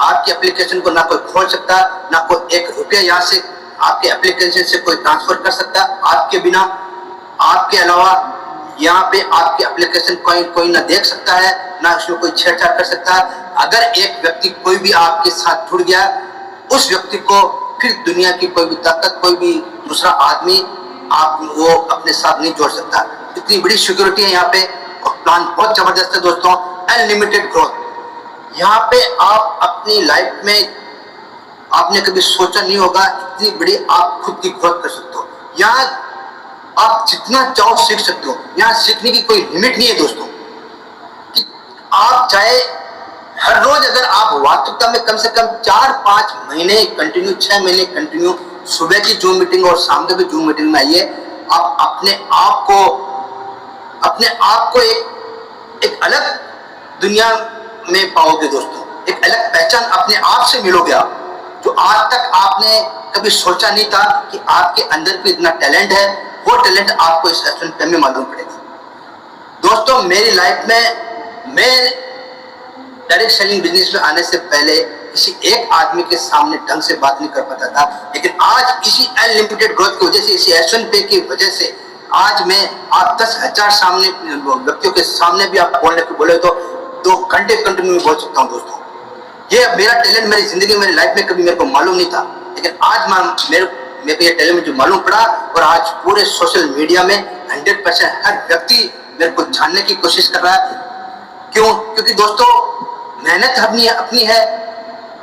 आपकी एप्लीकेशन को ना कोई खोल सकता, ना कोई 1 रुपया यहाँ से आपके एप्लीकेशन से कोई ट्रांसफर कर सकता आपके बिना। आपके अलावा यहाँ पे आपके एप्लीकेशन कोई ना देख सकता है, ना उसमें कोई छेड़छाड़ कर सकता। अगर एक व्यक्ति कोई भी आपके साथ जुड़ गया, उस व्यक्ति को फिर दुनिया की कोई भी ताकत, कोई भी दूसरा आदमी आप वो अपने साथ नहीं जोड़ सकता। इतनी बड़ी सिक्योरिटी है यहाँ पे, और प्लान बहुत जबरदस्त है दोस्तों। अनलिमिटेड ग्रोथ, यहाँ पे आप अपनी लाइफ में आपने कभी सोचा नहीं होगा, इतनी बड़ी आप खुद की ग्रोथ कर सकते हो। यहाँ आप जितना चाहो सीख सकते हो। यहाँ सीखने की कोई लिमिट नहीं है दोस्तों। कि आप चाहे हर रोज, अगर आप वास्तविकता में कम से कम 4-5 महीने कंटिन्यू, 6 महीने कंटिन्यू सुबह की जूम मीटिंग और शाम के भी जूम मीटिंग में आइए, आप अपने आप को एक अलग दुनिया में पाओगे दोस्तों। एक अलग पहचान अपने आप से मिलोगे आप, जो आज तक आपने कभी सोचा नहीं था कि आपके अंदर भी इतना टैलेंट है। वो टैलेंट आपको इस एस्ट्रल पे में मालूम पड़ेगा। दोस्तों, मेरी लाइफ में मैं डायरेक्ट सेलिंग बिजनेस में आने से पहले किसी एक आदमी के सामने ढंग से बात नहीं कर पाता था, लेकिन आज इसी अनलिमिटेड ग्रोथ की वजह से, इसी एस्ट्रल पे की वजह से आज मैं आप 10,000 सामने व्यक्तियों के सामने भी आप बोले तो 2 घंटे कंटिन्यू बोल सकता हूँ दोस्तों। ये मेरा टैलेंट मेरी जिंदगी, मेरी लाइफ में कभी मेरे को मालूम नहीं था, लेकिन आज मेरे को ये टैलेंट मुझे मालूम पड़ा। और आज पूरे सोशल मीडिया में 100% हर व्यक्ति मेरे को जानने की कोशिश कर रहा है। क्यों? क्योंकि दोस्तों, मेहनत अपनी है,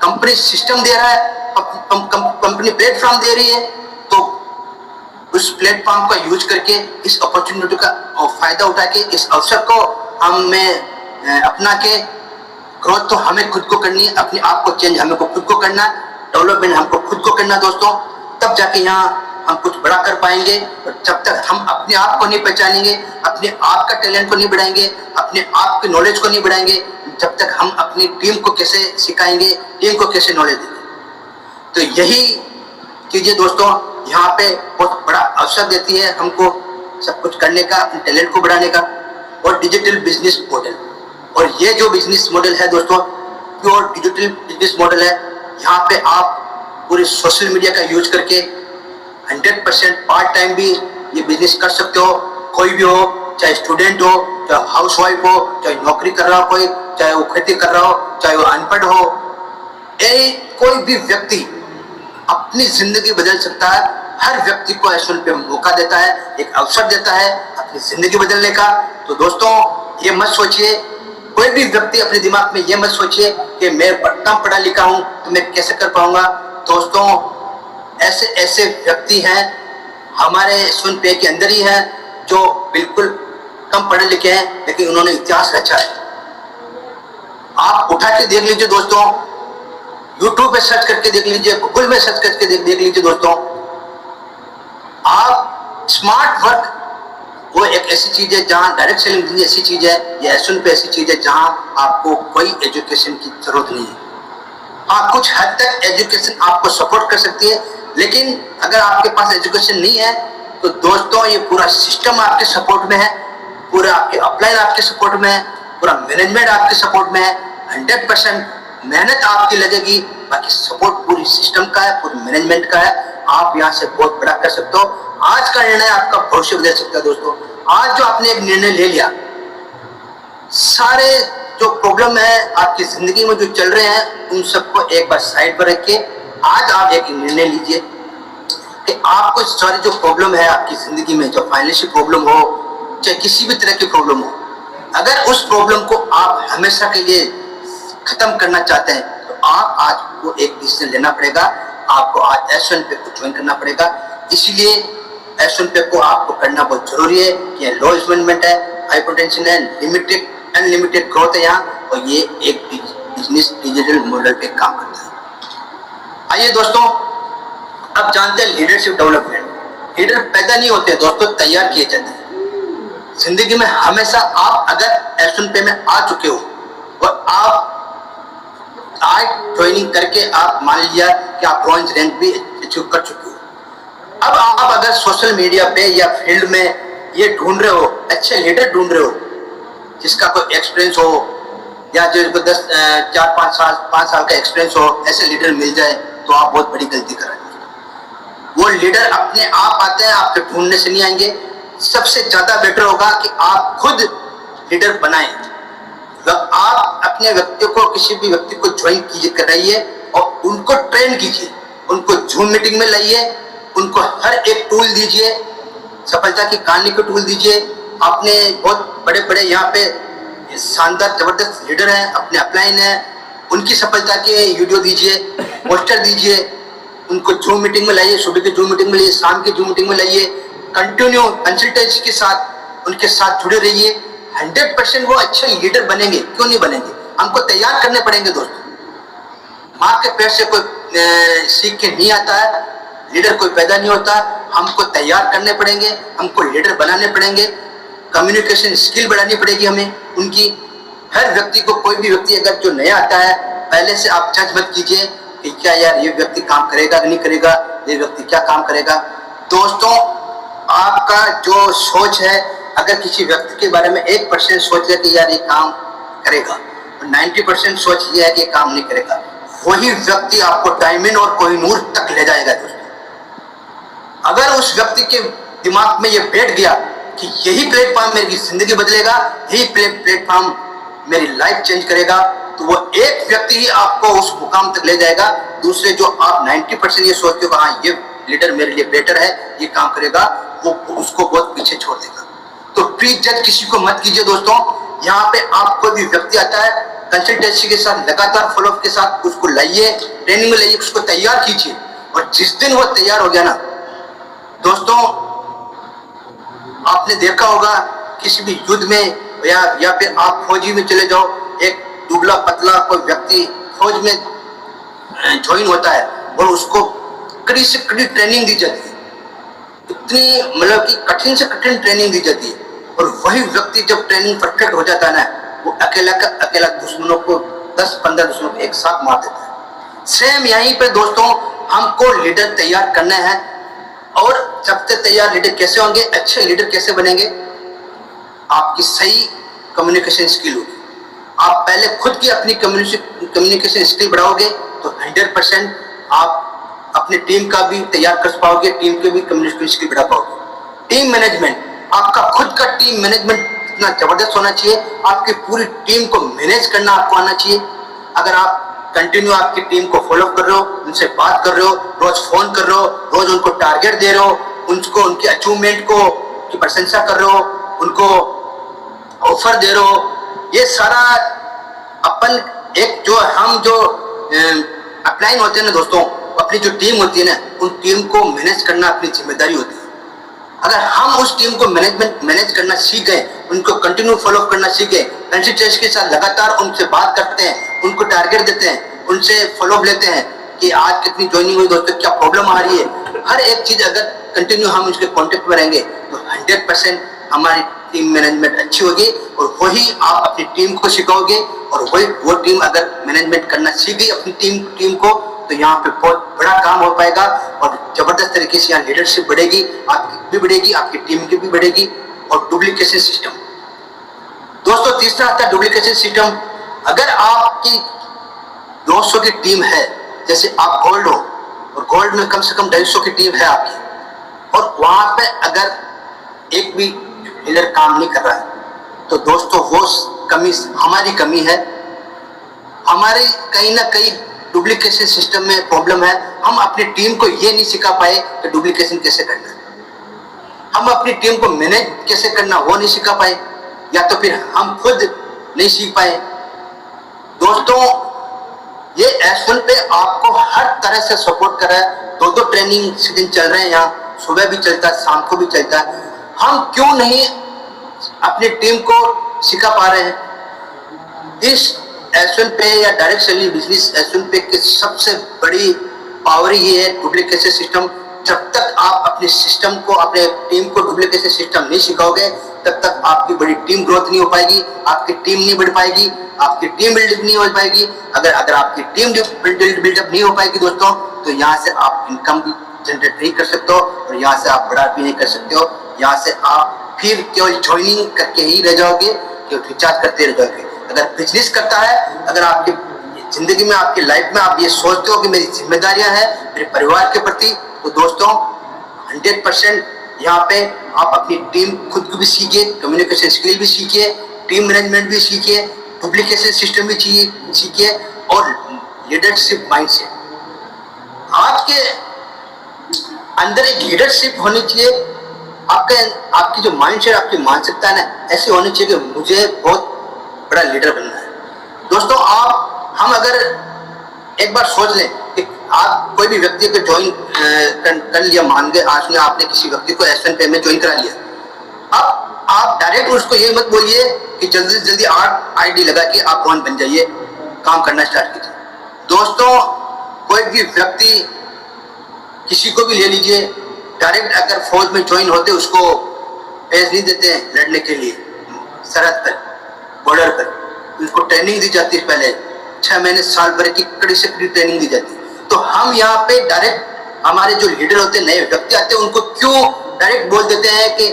कंपनी सिस्टम दे रहा है, कंपनी प्लेटफॉर्म दे रही है, तो उस प्लेटफॉर्म का यूज करके, इस अपॉर्चुनिटी का फायदा उठा के, इस अवसर को हमें अपना के ग्रोथ तो हमें खुद को करनी है, अपने आप को चेंज हमें को खुद को करना, डेवलपमेंट हमको खुद को करना दोस्तों। तब जाके यहाँ हम कुछ बड़ा कर पाएंगे। और जब तक हम अपने आप को नहीं पहचानेंगे, अपने आप का टैलेंट को नहीं बढ़ाएंगे, अपने आप की नॉलेज को नहीं बढ़ाएंगे, जब तक हम अपनी टीम को कैसे सिखाएंगे, टीम को कैसे नॉलेज देंगे। तो यही चीजें दोस्तों यहाँ पे बहुत बड़ा अवसर देती है हमको सब कुछ करने का, अपने टैलेंट को बढ़ाने का। और डिजिटल बिजनेस मॉडल, और ये जो बिजनेस मॉडल है दोस्तों, प्योर डिजिटल बिजनेस मॉडल है। यहाँ पे आप पूरे सोशल मीडिया का यूज करके 100% पार्ट टाइम भी ये बिजनेस कर सकते हो। कोई भी हो, चाहे स्टूडेंट हो, चाहे हाउस वाइफ हो, चाहे नौकरी कर रहा हो कोई, चाहे वो खेती कर रहा हो, चाहे वो अनपढ़ हो, कोई भी व्यक्ति अपनी जिंदगी बदल सकता है। हर व्यक्ति को एस1 पे मौका देता है, एक अवसर देता है अपनी जिंदगी बदलने का। तो दोस्तों ये मत सोचिए, कोई भी व्यक्ति अपने दिमाग में ये मत सोचिए कि मैं कम पढ़ा लिखा हूं तो मैं कैसे कर पाऊंगा। दोस्तों ऐसे ऐसे व्यक्ति हैं हमारे एस1 पे के अंदर ही हैं जो बिल्कुल कम पढ़े लिखे हैं लेकिन उन्होंने इतिहास रचा है। आप उठा के देख लीजिए दोस्तों, यूट्यूब पे सर्च करके देख लीजिए, गूगल में सर्च करके देख लीजिए दोस्तों। आप स्मार्ट वर्क वो एक ऐसी चीज है जहां डायरेक्ट सेलिंग ऐसी चीज है, या एस1 पे ऐसी चीज है जहां आपको कोई एजुकेशन की जरूरत नहीं है। हाँ, कुछ हद तक एजुकेशन आपको सपोर्ट कर सकती है, लेकिन अगर आपके पास एजुकेशन नहीं है तो दोस्तों ये पूरा सिस्टम आपके सपोर्ट में है, पूरा आपके अपलाइन आपके सपोर्ट में है, पूरा मैनेजमेंट आपके सपोर्ट में है। 100% मेहनत आपकी लगेगी, बाकी सपोर्ट पूरी सिस्टम का है, पूरी मैनेजमेंट का है। आप यहाँ से बहुत बड़ा कर सकते हो। आज का निर्णय आपका भविष्य बदल सकता है दोस्तों। आज जो आपने एक निर्णय ले लिया, सारे जो प्रॉब्लम है आपकी जिंदगी में जो चल रहे हैं उन सबको एक बार साइड पर रख के आज आप एक निर्णय लीजिए कि आपको सारी जो प्रॉब्लम है आपकी जिंदगी में, जो फाइनेंशियल प्रॉब्लम हो चाहे किसी भी तरह की प्रॉब्लम हो, अगर उस प्रॉब्लम को आप हमेशा के लिए खत्म करना चाहते हैं तो आप आज को एक डिसीजन लेना पड़ेगा। आपको आज एस1 पे को ज्वाइन करना पड़ेगा। इसीलिए एस1 पे को आपको करना बहुत जरूरी है कि ये लो इन्वेस्टमेंट है, हाई पोटेंशियल है, लिमिटेड अनलिमिटेड ग्रोथ है यहाँ, और ये एक बिजनेस डिजिटल मॉडल पे काम करता है। आइए दोस्तों अब जानते हैं लीडरशिप डेवलपमेंट। लीडर पैदा नहीं होते दोस्तों, तैयार किए जाते हैं। जिंदगी में हमेशा आप अगर एस1 पे में आ चुके हो और आप आज ज्वाइनिंग करके आप मान लिया कि आप ब्रॉन्ज रैंक भी अचीव कर चुके हो, अब आप अगर सोशल मीडिया पे या फील्ड में ये ढूंढ रहे हो, अच्छे लीडर ढूंढ रहे हो जिसका कोई एक्सपीरियंस हो या जिसको 4-5 साल का एक्सपीरियंस हो, ऐसे लीडर मिल जाए तो आप बहुत बड़ी गलती कर रहे हैं। वो लीडर अपने आप आते हैं, आपके ढूंढने से नहीं आएंगे। सबसे ज्यादा बेटर होगा कि आप खुद लीडर बनाएं। तो आप अपने व्यक्ति को, किसी भी व्यक्ति को ज्वाइन कीजिए, कराइए और उनको ट्रेन कीजिए, उनको जूम मीटिंग में लाइए, उनको हर एक टूल दीजिए, सफलता की कहानी को टूल दीजिए। अपने बहुत बड़े बड़े यहाँ पे शानदार जबरदस्त लीडर हैं, अपने अपलाइन हैं, उनकी सफलता के वीडियो दीजिए, पोस्टर दीजिए, उनको जूम मीटिंग में लाइए, सुबह की जूम मीटिंग में लाइए, शाम की जूम मीटिंग में लाइए, कंटिन्यू कंसल्टेंसी के साथ उनके साथ जुड़े रहिए। 100% वो अच्छे लीडर बनेंगे। क्यों नहीं बनेंगे? हमको तैयार करने पड़ेंगे दोस्तों। माँ के पेट से कोई सीख के नहीं आता है, लीडर कोई पैदा नहीं होता। हमको तैयार करने पड़ेंगे, हमको लीडर बनाने पड़ेंगे, कम्युनिकेशन स्किल बढ़ानी पड़ेगी हमें उनकी। हर व्यक्ति को, कोई भी व्यक्ति अगर जो नया आता है, पहले से आप जज मत कीजिए कि क्या यार ये व्यक्ति काम करेगा कि नहीं करेगा, ये व्यक्ति क्या काम करेगा। दोस्तों आपका जो सोच है, अगर किसी व्यक्ति के बारे में 1% सोच है कि यार ये काम करेगा, 90% सोच ये है कि काम नहीं करेगा, वही व्यक्ति आपको डायमंड और कोहिनूर तक ले जाएगा दोस्तों। अगर उस व्यक्ति के दिमाग में ये बैठ गया कि यही प्लेटफॉर्म मेरी जिंदगी बदलेगा, यही प्लेटफॉर्म मेरी लाइफ चेंज करेगा, तो वो एक व्यक्ति ही आपको उस मुकाम तक ले जाएगा। दूसरे जो आप 90% ये सोचते हो हाँ ये लीडर मेरे लिए बेटर है, ये काम करेगा, वो उसको बहुत पीछे छोड़ देगा। तो प्लीज जज किसी को मत कीजिए दोस्तों। यहाँ पे आप कोई भी व्यक्ति आता है, कंसल्टेंसी के साथ लगातार फॉलोअप के साथ उसको लाइए, ट्रेनिंग में लाइए, उसको तैयार कीजिए। और जिस दिन वो तैयार हो गया ना दोस्तों, आपने देखा होगा किसी भी युद्ध में या फिर आप फौजी में चले जाओ, एक दुबला पतला कोई व्यक्ति फौज में ज्वाइन होता है और उसको कड़ी से कड़ी ट्रेनिंग दी जाती है, इतनी मतलब कि कठिन से कठिन ट्रेनिंग दी जाती है। और वही व्यक्ति जब ट्रेनिंग परफेक्ट हो जाता है ना, वो अकेला का अकेला दुश्मनों को 10-15 दुश्मनों को एक साथ मार देता है। सेम यहीं पे दोस्तों हमको लीडर तैयार करना है। और सबसे तैयार लीडर कैसे होंगे, अच्छे लीडर कैसे बनेंगे? आपकी सही कम्युनिकेशन स्किल होगी, आप पहले खुद की अपनी कम्युनिकेशन स्किल बढ़ाओगे तो 100% आप अपनी टीम का भी तैयार कर पाओगे, टीम के भी कम्युनिकेशन स्किल बढ़ा पाओगे। टीम मैनेजमेंट, आपका खुद का टीम मैनेजमेंट इतना जबरदस्त होना चाहिए, आपकी पूरी टीम को मैनेज करना आपको आना चाहिए। अगर आप कंटिन्यू आपकी टीम को फॉलो कर रहे हो, उनसे बात कर रहे हो, रोज फोन कर रहे हो, रोज उनको टारगेट दे रहे हो, उनको उनके अचीवमेंट को की प्रशंसा कर रहे हो, उनको ऑफर दे रहे हो, ये सारा अपन एक जो हम जो अपलाइन होते हैं ना दोस्तों, अपनी जो टीम होती है ना, उन टीम को मैनेज करना अपनी जिम्मेदारी होती है। अगर हम उस टीम को मैनेज करना सीख गए, उनको कंटिन्यू फॉलो करना सीख गए, कंसिस्टेंसी के साथ लगातार उनसे बात करते हैं, उनको टारगेट देते हैं, उनसे फॉलो लेते हैं कि आज कितनी ज्वाइनिंग हुई दोस्तों, क्या प्रॉब्लम आ रही है, हर एक चीज अगर कंटिन्यू हम उसके कॉन्टेक्ट में रहेंगे तो 100% हमारी टीम मैनेजमेंट अच्छी होगी और वही आप अपनी टीम को सिखाओगे। और वही वो टीम अगर मैनेजमेंट करना सीख गई अपनी टीम को, तो यहाँ पे बहुत बड़ा काम हो पाएगा और जबरदस्त तरीके से यहाँ लीडरशिप बढ़ेगी, आपकी भी बढ़ेगी, आपकी टीम की भी बढ़ेगी। और डुप्लीकेशन सिस्टम दोस्तों, तीसरा आता है डुप्लीकेशन सिस्टम। अगर आपकी 200 की टीम है, जैसे आप गोल्ड हो और गोल्ड में कम से कम 250 की टीम है आपकी, और वहां पे अगर एक भी लीडर काम नहीं कर रहा है, तो दोस्तों वो कमी हमारी कमी है, हमारी कहीं ना कहीं डुप्लीकेशन सिस्टम में प्रॉब्लम है। हम अपनी टीम को ये नहीं सिखा पाए कि डुप्लीकेशन कैसे करना है, हम अपनी टीम को मैनेज कैसे करना वो नहीं सिखा पाए, या तो फिर हम खुद नहीं सीख पाए। दोस्तों ये S1 पे आपको हर तरह से सपोर्ट कर रहा है, 2 ट्रेनिंग दिन चल रहे हैं यहाँ, सुबह भी चलता है, शाम को भी चलता है। हम क्यों नहीं अपनी टीम को सिखा पा रहे हैं? इस S1 पे या डायरेक्ट सेलिंग बिजनेस S1 पे की सबसे बड़ी पावर ये है डुप्लीकेशन सिस्टम। जब तक आप अपने सिस्टम को, अपने टीम को डुप्लीकेशन सिस्टम नहीं सिखाओगे, तब तक आपकी बड़ी टीम ग्रोथ नहीं हो पाएगी, आपकी टीम नहीं बढ़ पाएगी, आपकी टीम बिल्डअप नहीं हो पाएगी। अगर आपकी टीम बिल्डअप नहीं हो पाएगी दोस्तों, तो यहाँ से आप इनकम भी जनरेट नहीं कर सकते हो और यहाँ से आप बढ़ा भी नहीं कर सकते हो। यहाँ से आप फिर केवल ज्वाइनिंग करके ही रह जाओगे, केवल रिचार्ज करते रह जाओगे। अगर बिजनेस करता है, अगर आपकी जिंदगी में, आपकी लाइफ में आप ये सोचते हो कि मेरी जिम्मेदारियां हैं मेरे परिवार के प्रति, तो दोस्तों 100% यहाँ पे आप अपनी टीम खुद को भी सीखिए, कम्युनिकेशन स्किल भी सीखिए, टीम मैनेजमेंट भी सीखिए, डुप्लीकेशन सिस्टम भी सीखिए और लीडरशिप माइंडसेट। आपके अंदर एक लीडरशिप होनी चाहिए, आपकी जो माइंडसेट, आपकी मानसिकता है ना, ऐसी होनी चाहिए कि मुझे बहुत बड़ा लीडर बनना है। दोस्तों हम अगर एक बार सोच लें कि आप कोई भी व्यक्ति को ज्वाइन कर लिया, मान गए आज में आपने किसी व्यक्ति को S1 पे में ज्वाइन करा लिया, अब आप डायरेक्ट उसको ये मत बोलिए कि जल्दी से जल्दी 8 ID लगा के आप कौन बन जाइए, काम करना स्टार्ट कीजिए। दोस्तों कोई भी व्यक्ति, किसी को भी ले लीजिए, डायरेक्ट अगर फौज में ज्वाइन होते उसको भेज नहीं देते हैं लड़ने के लिए सरहद पर, बॉर्डर पर, उनको ट्रेनिंग दी जाती है, पहले 6 महीने साल भर की कड़ी से कड़ी ट्रेनिंग दी जाती है। तो हम यहाँ पे डायरेक्ट हमारे जो लीडर होते हैं, नए व्यक्ति आते हैं, उनको क्यों डायरेक्ट बोल देते हैं कि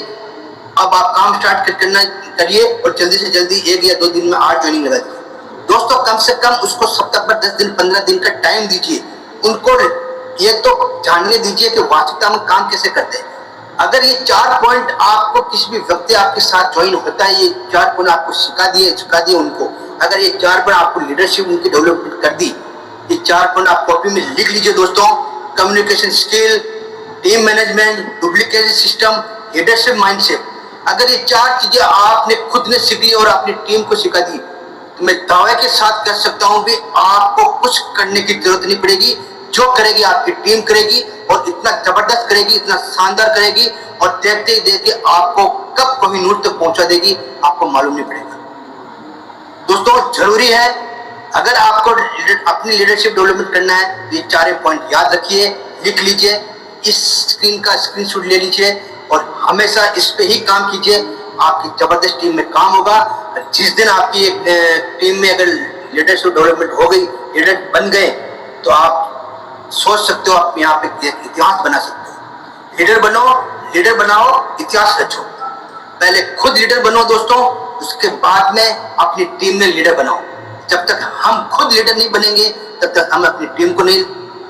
अब आप काम स्टार्ट करना करिए और जल्दी से जल्दी 1 या 2 दिन में 8 ज्वाइनिंग लगा दीजिए। दोस्तों कम से कम उसको सप्ताह पर 10 दिन 15 दिन का टाइम दीजिए, उनको ये तो जानने दीजिए कि वास्तविकता में काम कैसे करते हैं। अगर ये 4 पॉइंट आपको किसी भी व्यक्ति आपके साथ ज्वाइन होता है, ये 4 पॉइंट आपको सिखा दिए उनको, अगर ये 4 पॉइंट आपको लीडरशिप उनकी डेवलपमेंट कर दी, ये 4 पॉइंट आप कॉपी में लिख लीजिए दोस्तों। Communication skill, team management, duplication system, leadership mindset, अगर ये 4 चीजें आपने खुद ने सीखी और अपनी टीम को सिखा दी, तो मैं दावे के साथ कह सकता हूं कि आपको कुछ करने की जरूरत नहीं पड़ेगी। जो करेगी आपकी टीम करेगी और इतना जबरदस्त करेगी, इतना शानदार करेगी और देखते ही देखते आपको कब कोहिनूर तक पहुंचा देगी आपको मालूम नहीं पड़ेगा। दोस्तों जरूरी है, अगर आपको अपनी लीडरशिप डेवलपमेंट करना है, ये 4 पॉइंट याद रखिए, लिख लीजिए, इस स्क्रीन का स्क्रीनशॉट ले लीजिए और हमेशा इस पे ही काम कीजिए। आपकी जबरदस्त टीम में काम होगा। जिस दिन आपकी टीम में अगर लीडरशिप डेवलपमेंट हो गई, लीडर बन गए, तो आप सोच सकते हो आप यहाँ पे इतिहास बना सकते हो। लीडर बनो, लीडर बनाओ, इतिहास रचो। पहले खुद लीडर बनो दोस्तों, उसके बाद में अपनी टीम में लीडर बनाओ। जब तक हम खुद लीडर नहीं बनेंगे तब तक हम अपनी टीम को नहीं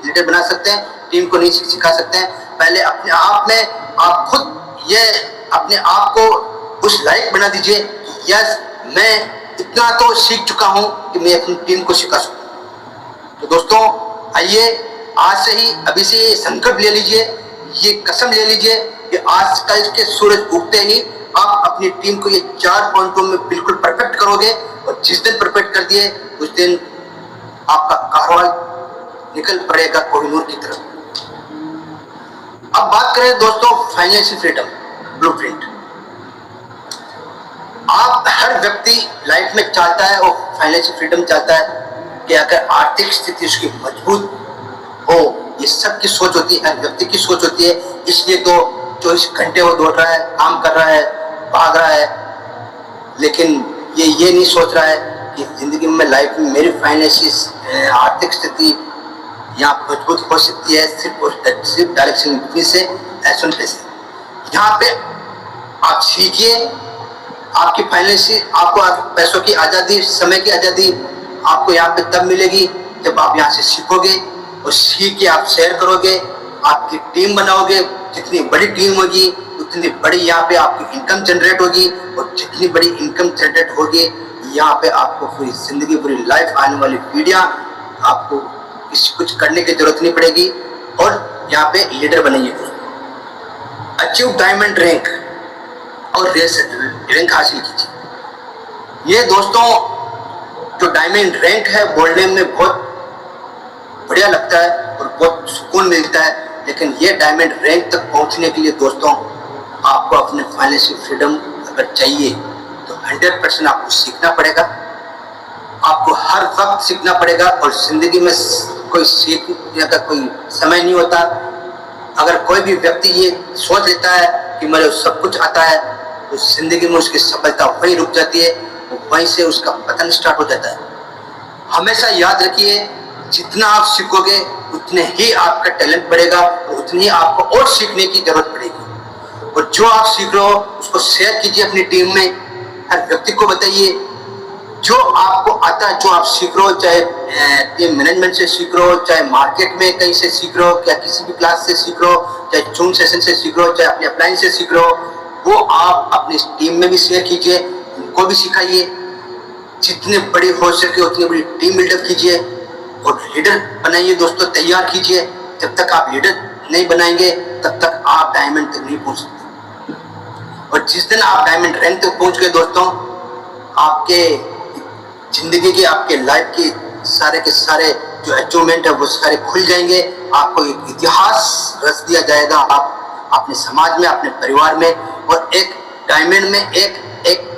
लीडर बना सकते हैं, टीम को नहीं सिखा सकते हैं। पहले अपने आप में आप खुद ये अपने आप को उस लायक बना दीजिए, यस मैं इतना तो सीख चुका हूं कि मैं अपनी टीम को सिखा सकूं। तो दोस्तों आइए आज से ही अभी से ये संकल्प ले लीजिए, ये कसम ले लीजिए कि आज कल के सूरज उगते ही आप अपनी टीम को ये 4 पॉइंटों में बिल्कुल परफेक्ट करोगे, और जिस दिन परफेक्ट कर दिए उस दिन आपका कारोबार निकल पड़ेगा कोहिनूर की तरफ। अब बात करें दोस्तों फाइनेंशियल फ्रीडम ब्लूप्रिंट। आप हर व्यक्ति लाइफ में चाहता है और फाइनेंशियल फ्रीडम चाहता है कि अगर आर्थिक स्थिति उसकी मजबूत हो, ये सबकी सोच होती है, हर व्यक्ति की सोच होती है। इसलिए तो 24 घंटे वो दौड़ रहा है, काम कर रहा है, भाग रहा है, लेकिन ये नहीं सोच रहा है कि जिंदगी में लाइफ में मेरी फाइनेंशियल आर्थिक स्थिति यहाँ मजबूत हो सकती है सिर्फ डायरेक्शन से एस1 पैसे। यहाँ पे आप सीखिए, आपकी फाइनेंशियल आपको पैसों की आज़ादी, समय की आज़ादी आपको यहाँ पे तब मिलेगी जब आप यहाँ से सीखोगे और सीख के आप शेयर करोगे, आपकी टीम बनाओगे। जितनी बड़ी टीम होगी उतनी बड़ी यहाँ पे आपकी इनकम जनरेट होगी, और जितनी बड़ी इनकम जनरेट होगी यहाँ पे आपको पूरी जिंदगी, पूरी लाइफ, आने वाली पीढ़ियाँ आपको कुछ करने की जरूरत नहीं पड़ेगी, और यहाँ पे लीडर बनेंगे। अचीव डायमंड रैंक और रेस रैंक हासिल कीजिए। ये दोस्तों जो डायमंड रैंक है बोलने में बहुत बढ़िया लगता है और बहुत सुकून मिलता है, लेकिन ये डायमंड रैंक तक पहुंचने के लिए दोस्तों आपको अपने फाइनेंशियल फ्रीडम अगर चाहिए तो 100% आपको सीखना पड़ेगा, आपको हर वक्त सीखना पड़ेगा। और जिंदगी में कोई सीखने का कोई समय नहीं होता। अगर कोई भी व्यक्ति ये सोच लेता है कि मुझे सब कुछ आता है, तो जिंदगी में उसकी सफलता वहीं रुक जाती है, वहीं से उसका पतन स्टार्ट हो जाता है। हमेशा याद रखिए, जितना आप सीखोगे उतने ही आपका टैलेंट बढ़ेगा, उतनी ही आपको और सीखने की जरूरत पड़ेगी। और जो आप सीख रहे हो उसको शेयर कीजिए अपनी टीम में, हर व्यक्ति को बताइए जो आपको आता है, जो आप सीख रहे हो, चाहे टीम मैनेजमेंट से सीख रहे हो, चाहे मार्केट में कहीं से सीख रहे हो, या किसी भी क्लास से सीख रहे हो, चाहे जूम सेशन से सीख रहे हो, चाहे अपने अप्लायंस से सीख रहे हो, वो आप अपनी टीम में भी शेयर कीजिए, उनको भी सिखाइए। जितनी बड़ी हो सके उतनी बड़ी टीम बिल्डअप कीजिए और लीडर बनाइए दोस्तों, तैयार कीजिए। जब तक आप लीडर नहीं बनाएंगे तब तक आप डायमंड तक नहीं पहुंच सकते। और जिस दिन आप डायमंड रैंक तक पहुंच गए दोस्तों, आपके जिंदगी के, आपके लाइफ के सारे जो अचीवमेंट है वो सारे खुल जाएंगे। आपको एक इतिहास रच दिया जाएगा आप अपने समाज में, अपने परिवार में, और एक डायमंड में एक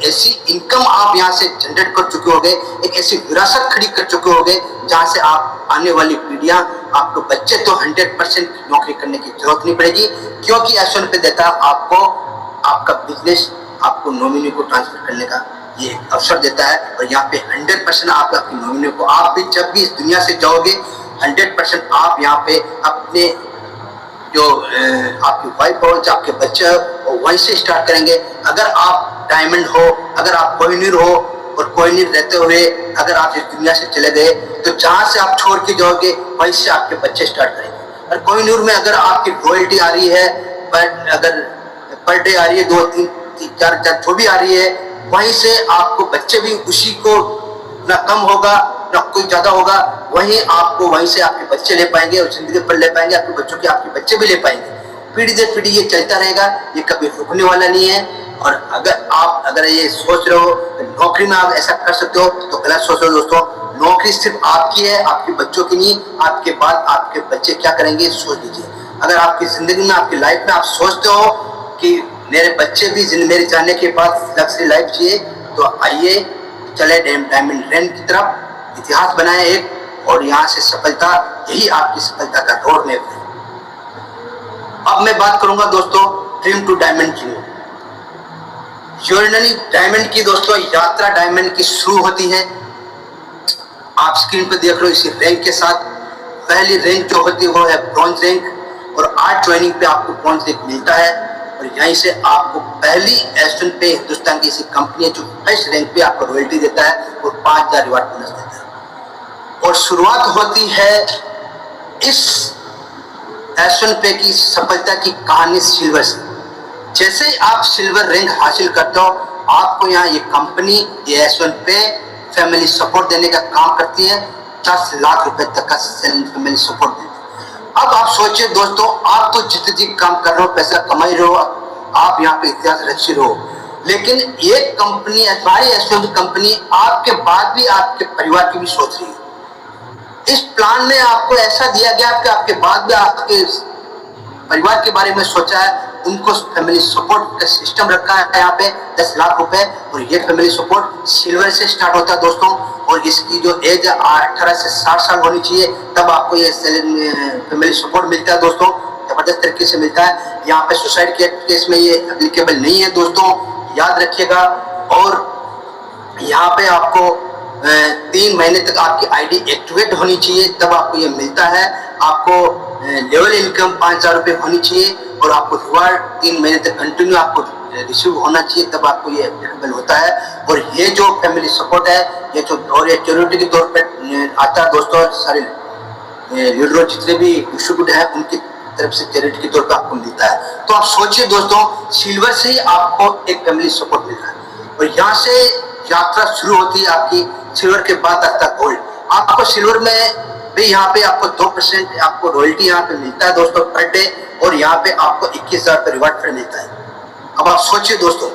ऐसी इनकम आप यहाँ से जनरेट कर चुके होंगे, एक ऐसी विरासत खड़ी कर चुके होंगे जहाँ से आप आने वाली पीढ़ियां, आपको बच्चे तो 100% नौकरी करने की जरूरत नहीं पड़ेगी, क्योंकि एस1 पे देता है आपको आपका बिजनेस, आपको नॉमिनी को ट्रांसफर करने का ये अवसर देता है। और यहाँ पे 100% आप अपनी नॉमिनी को, आप भी जब भी इस दुनिया से जाओगे 100% आप यहाँ पे अपने जो आपकी वाइफ हो, जो आपके बच्चे हो, वहीं से स्टार्ट करेंगे। अगर आप डायमंड हो, अगर आप कोहिनूर हो, और कोहिनूर रहते हुए अगर आप इस दुनिया से चले गए तो जहाँ से आप छोड़ के जाओगे वहीं से आपके बच्चे स्टार्ट करेंगे। और कोहिनूर में अगर आपकी रॉयल्टी आ रही है, अगर पर डे आ रही है 2, 3, 4 जो भी आ रही है, वहीं से आपको बच्चे भी उसी को ना कम होगा ना कोई ज्यादा होगा, वहीं आपको वहीं से आपके बच्चे ले पाएंगे और जिंदगी पर ले पाएंगे, आपके बच्चों के आपके बच्चे भी ले पाएंगे। पीढ़ी दर पीढ़ी ये चलता रहेगा, ये कभी रुकने वाला नहीं है। और अगर ये सोच रहे हो नौकरी में आप ऐसा कर सकते हो तो गलत सोच रहे हो दोस्तों। नौकरी सिर्फ आपकी है, आपके बच्चों की नहीं। आपके बाद आपके बच्चे क्या करेंगे सोच लीजिए। अगर आपकी जिंदगी में, आपकी लाइफ में आप सोचते हो कि मेरे बच्चे भी मेरे जाने के बाद लग्जरी लाइफ चाहिए, तो आइए चले डायमंड रैंक की तरफ, इतिहास बनाए एक, और यहाँ से सफलता, यही आपकी सफलता का रोड मैप है। अब मैं बात करूंगा दोस्तों ड्रीम टू डायमंड की। जर्नी डायमंड की दोस्तों, यात्रा डायमंड की शुरू होती है। आप स्क्रीन पर देख रहे हो इसी रैंक के साथ। पहली रैंक जो होती है वो है ब्रॉन्ज रैंक, और 8 ज्वाइनिंग पे आपको ब्रॉन्ज रैंक मिलता है। और यहीं से आपको पहली एस्टन पे हिंदुस्तान की ऐसी कंपनी है जो फर्स्ट रैंक पे आपको रॉयल्टी देता है और 5,000 रिवार्ड बोनस देता है। और शुरुआत होती है इस एस्टन पे की सफलता की कहानी सिल्वर से। जैसे ही आप सिल्वर रैंक हासिल करते हो, आपको यहाँ ये कंपनी ये एस्टन पे फैमिली सपोर्ट देने का काम करती है। 10 लाख रुपए तक का फैमिली सपोर्ट देती है। अब आप सोचिए दोस्तों, आप तो जितनी काम कर रहे हो, पैसा कमाई रहे हो, आप यहाँ पे इतिहास रच रहे हो, लेकिन ये कंपनी, हमारी एस्टन कंपनी आपके बाद भी आपके परिवार की भी सोच रही है। इस प्लान में आपको ऐसा दिया गया कि आपके बाद भी आपके परिवार के बारे में सोचा है। उनको फैमिली सपोर्ट का सिस्टम रखा है यहाँ पे 10 लाख रुपए, और ये फैमिली सपोर्ट सिल्वर से स्टार्ट होता है दोस्तों। और इसकी जो एज 18 से 60 साल होनी चाहिए, तब आपको ये फैमिली सपोर्ट मिलता है दोस्तों। जबरदस्त तरीके से मिलता है। यहाँ पे सुसाइड के केस में ये एप्लीकेबल नहीं है दोस्तों, याद रखिएगा। और यहाँ पे आपको 3 महीने तक आपकी आईडी एक्टिवेट होनी चाहिए, तब आपको ये मिलता है। आपको लेवल इनकम 5,000 रुपये होनी चाहिए, और आपको रिवार्ड 3 महीने तक कंटिन्यू आपको रिसीव होना चाहिए, तब आपको ये एप्लीकेबल होता है। और ये जो फैमिली सपोर्ट है, ये जो और ये चैरिटी के तौर पर आता है दोस्तों। सारे लीडर जितने भी डिस्ट्रीब्यूटर हैं उनकी तरफ से चैरिटी के तौर पर आपको मिलता है। तो आप सोचिए दोस्तों, सिल्वर से ही आपको एक फैमिली सपोर्ट मिल रहा है। और यहाँ से यात्रा शुरू होती है आपकी। सिल्वर के बाद आता है गोल्ड। आपको सिल्वर में भी यहाँ पे आपको 2% आपको रॉयल्टी यहाँ पे मिलता है दोस्तों पर डे, और यहाँ पे आपको 21,000 रुपये रिवार्ड फंड मिलता है। अब आप सोचिए दोस्तों,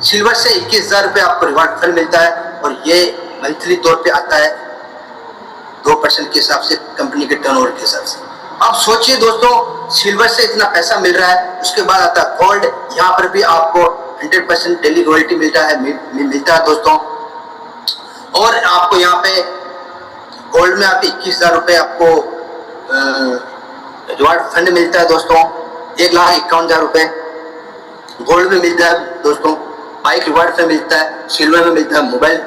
सिल्वर से 21,000 रुपये आपको रिवार्ड फंड मिलता है, और ये मंथली तौर पे आता है 2% के हिसाब से, कंपनी के टर्नओवर के हिसाब से। अब सोचिए दोस्तों, सिल्वर से इतना पैसा मिल रहा है, उसके बाद आता है गोल्ड। यहाँ पर भी आपको 100% डेली रॉयल्टी मिलता है दोस्तों। और आपको यहाँ पे गोल्ड में आपको 21,000 रुपये आपको रिवार्ड फंड मिलता है दोस्तों। 1,51,000 रुपये गोल्ड में मिलता है दोस्तों। बाइक रिवार्ड फंड मिलता है, सिल्वर में मिलता है, मोबाइल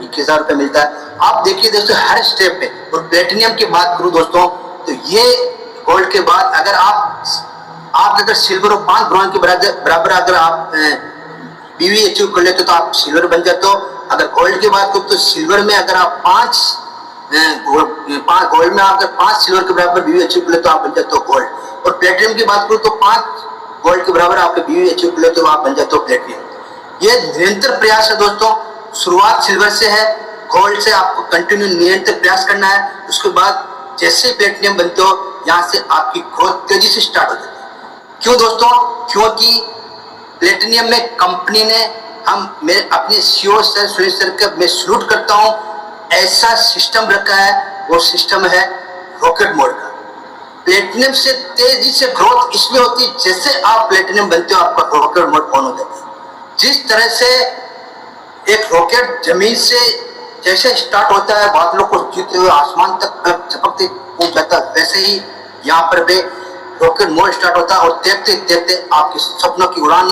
21,000 रुपये मिलता है। आप देखिए दोस्तों हर स्टेप पे। और प्लेटिनियम की बात करूँ दोस्तों, तो ये गोल्ड के बाद अगर आप अगर सिल्वर और 5 ब्रॉन्ज के बराबर अगर आप बीवी अचीव कर लेते तो आप सिल्वर बन जाते हो। अगर गोल्ड की बात करो तो सिल्वर में अगर आप 5 गोल्ड में अगर 5 सिल्वर के बराबर बीवी अचीव कर लेते तो आप बन जाते हो गोल्ड। और प्लेटिनियम की बात करो तो 5 गोल्ड के बराबर आपके बीवी अचीव कर लेते तो आप बन जाते हो प्लेटिनियम। ये निरंतर प्रयास है दोस्तों। शुरुआत सिल्वर से है, गोल्ड से आपको कंटिन्यू निरंतर प्रयास करना है। उसके बाद जैसे प्लेटिनियम बनते हो, यहाँ से आपकी ग्रोथ तेजी से स्टार्ट हो जाती है। क्यों दोस्तों? क्योंकि प्लेटिनियम में कंपनी ने मैं अपने सीईओ सर सुनील सर का मैं सल्यूट करता हूँ, ऐसा सिस्टम रखा है। वो सिस्टम है रॉकेट मोड का। प्लेटिनियम से तेजी से ग्रोथ इसलिए होती है, जैसे आप प्लेटिनियम बनते हो आपका रॉकेट मोड ऑन हो जाता है। जिस तरह से एक रॉकेट जमीन से जैसे स्टार्ट होता है, बादलों को जीते हुए आसमान तक चपकते पहुंच जाता है, वैसे ही यहाँ पर भी रॉकेट मोड स्टार्ट होता है। और देखते देखते आपकी सपनों की उड़ान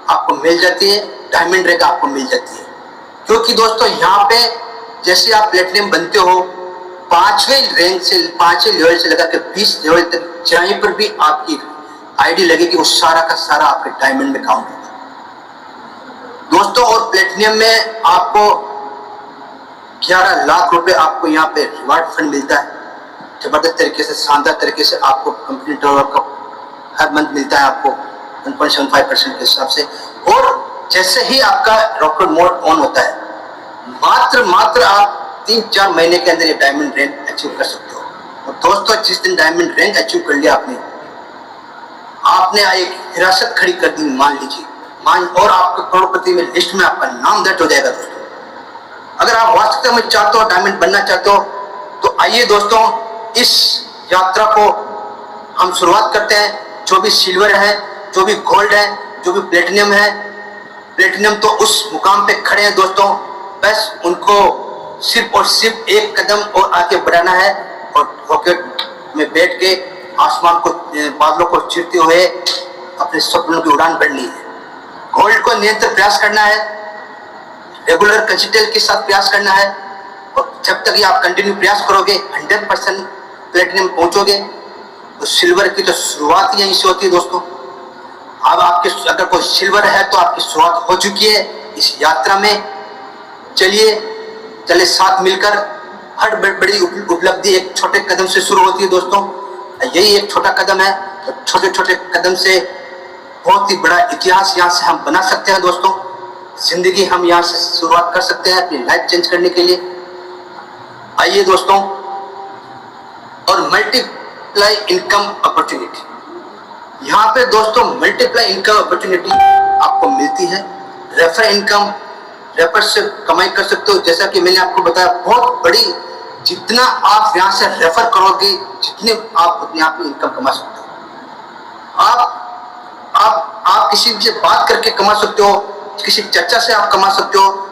आपको मिल जाती है, डायमंड रैंक आपको मिल जाती है। क्योंकि दोस्तों यहाँ पे जैसे आप प्लेटिनियम बनते हो, 5वें रैंक से 5वें लेवल से लगा के 20 लेवल तक जहीं पर भी आपकी आईडी लगेगी, वो सारा का सारा आपके डायमंड में काउंट होगा दोस्तों। और प्लेटिनियम में आपको 11 लाख रुपए आपको यहाँ पे रिवार्ड फंड मिलता है। जबरदस्त तरीके से, शानदार तरीके से आपको कंपनी टर्नओवर का हर मंथ मिलता है आपको 1.75% के हिसाब से। और जैसे ही आपका रॉकेट मोड ऑन होता है, मात्र आप 3-4 महीने के अंदर ये डायमंड रैंक अचीव कर सकते हो। और दोस्तों जिस दिन डायमंड रैंक अचीव कर लिया आपने एक हिरासत खड़ी कर दी, मान लीजिए, और आपके करोड़पति में लिस्ट में आपका नाम दर्ज हो जाएगा दोस्तों। अगर आप वास्तविकता में चाहते हो, डायमंड बनना चाहते हो, तो आइए दोस्तों इस यात्रा को हम शुरुआत करते हैं। जो भी सिल्वर है, जो भी गोल्ड है, जो भी प्लेटिनियम है, प्लेटिनियम तो उस मुकाम पे खड़े हैं दोस्तों, बस उनको सिर्फ और सिर्फ एक कदम और आगे बढ़ाना है और रॉकेट में बैठ के आसमान को, बादलों को चीरते हुए अपने सपनों की उड़ान भरनी है। गोल्ड को निरंतर प्रयास करना है, रेगुलर कंसिस्टेंसी के साथ प्रयास करना है। और जब तक ये आप कंटिन्यू प्रयास करोगे, 100% प्लेटिनियम पहुंचोगे। तो सिल्वर की तो शुरुआत यहीं से होती है दोस्तों। अब आपके अगर कोई सिल्वर है तो आपकी शुरुआत हो चुकी है इस यात्रा में। चले साथ मिलकर। हर बड़ी उपलब्धि एक छोटे कदम से शुरू होती है दोस्तों। यही एक छोटा कदम है और छोटे छोटे कदम से बहुत ही बड़ा इतिहास यहाँ से हम बना सकते हैं दोस्तों। जिंदगी हम यहाँ से शुरुआत कर सकते हैं अपनी लाइफ चेंज करने के लिए। आइए दोस्तों। और मल्टीप्लाई इनकम अपॉर्चुनिटी, यहाँ पे दोस्तों मल्टीप्लाई इनकम अपॉर्चुनिटी आपको मिलती है। रेफर इनकम, रेफर से कमाई कर सकते हो। जैसा कि मैंने आपको बताया, बहुत बड़ी, जितना आप यहाँ से रेफर करोगे जितने आप उतने आप इनकम कमा सकते हो। आप किसी से बात करके कमा सकते हो, किसी चर्चा से आप कमा सकते हो,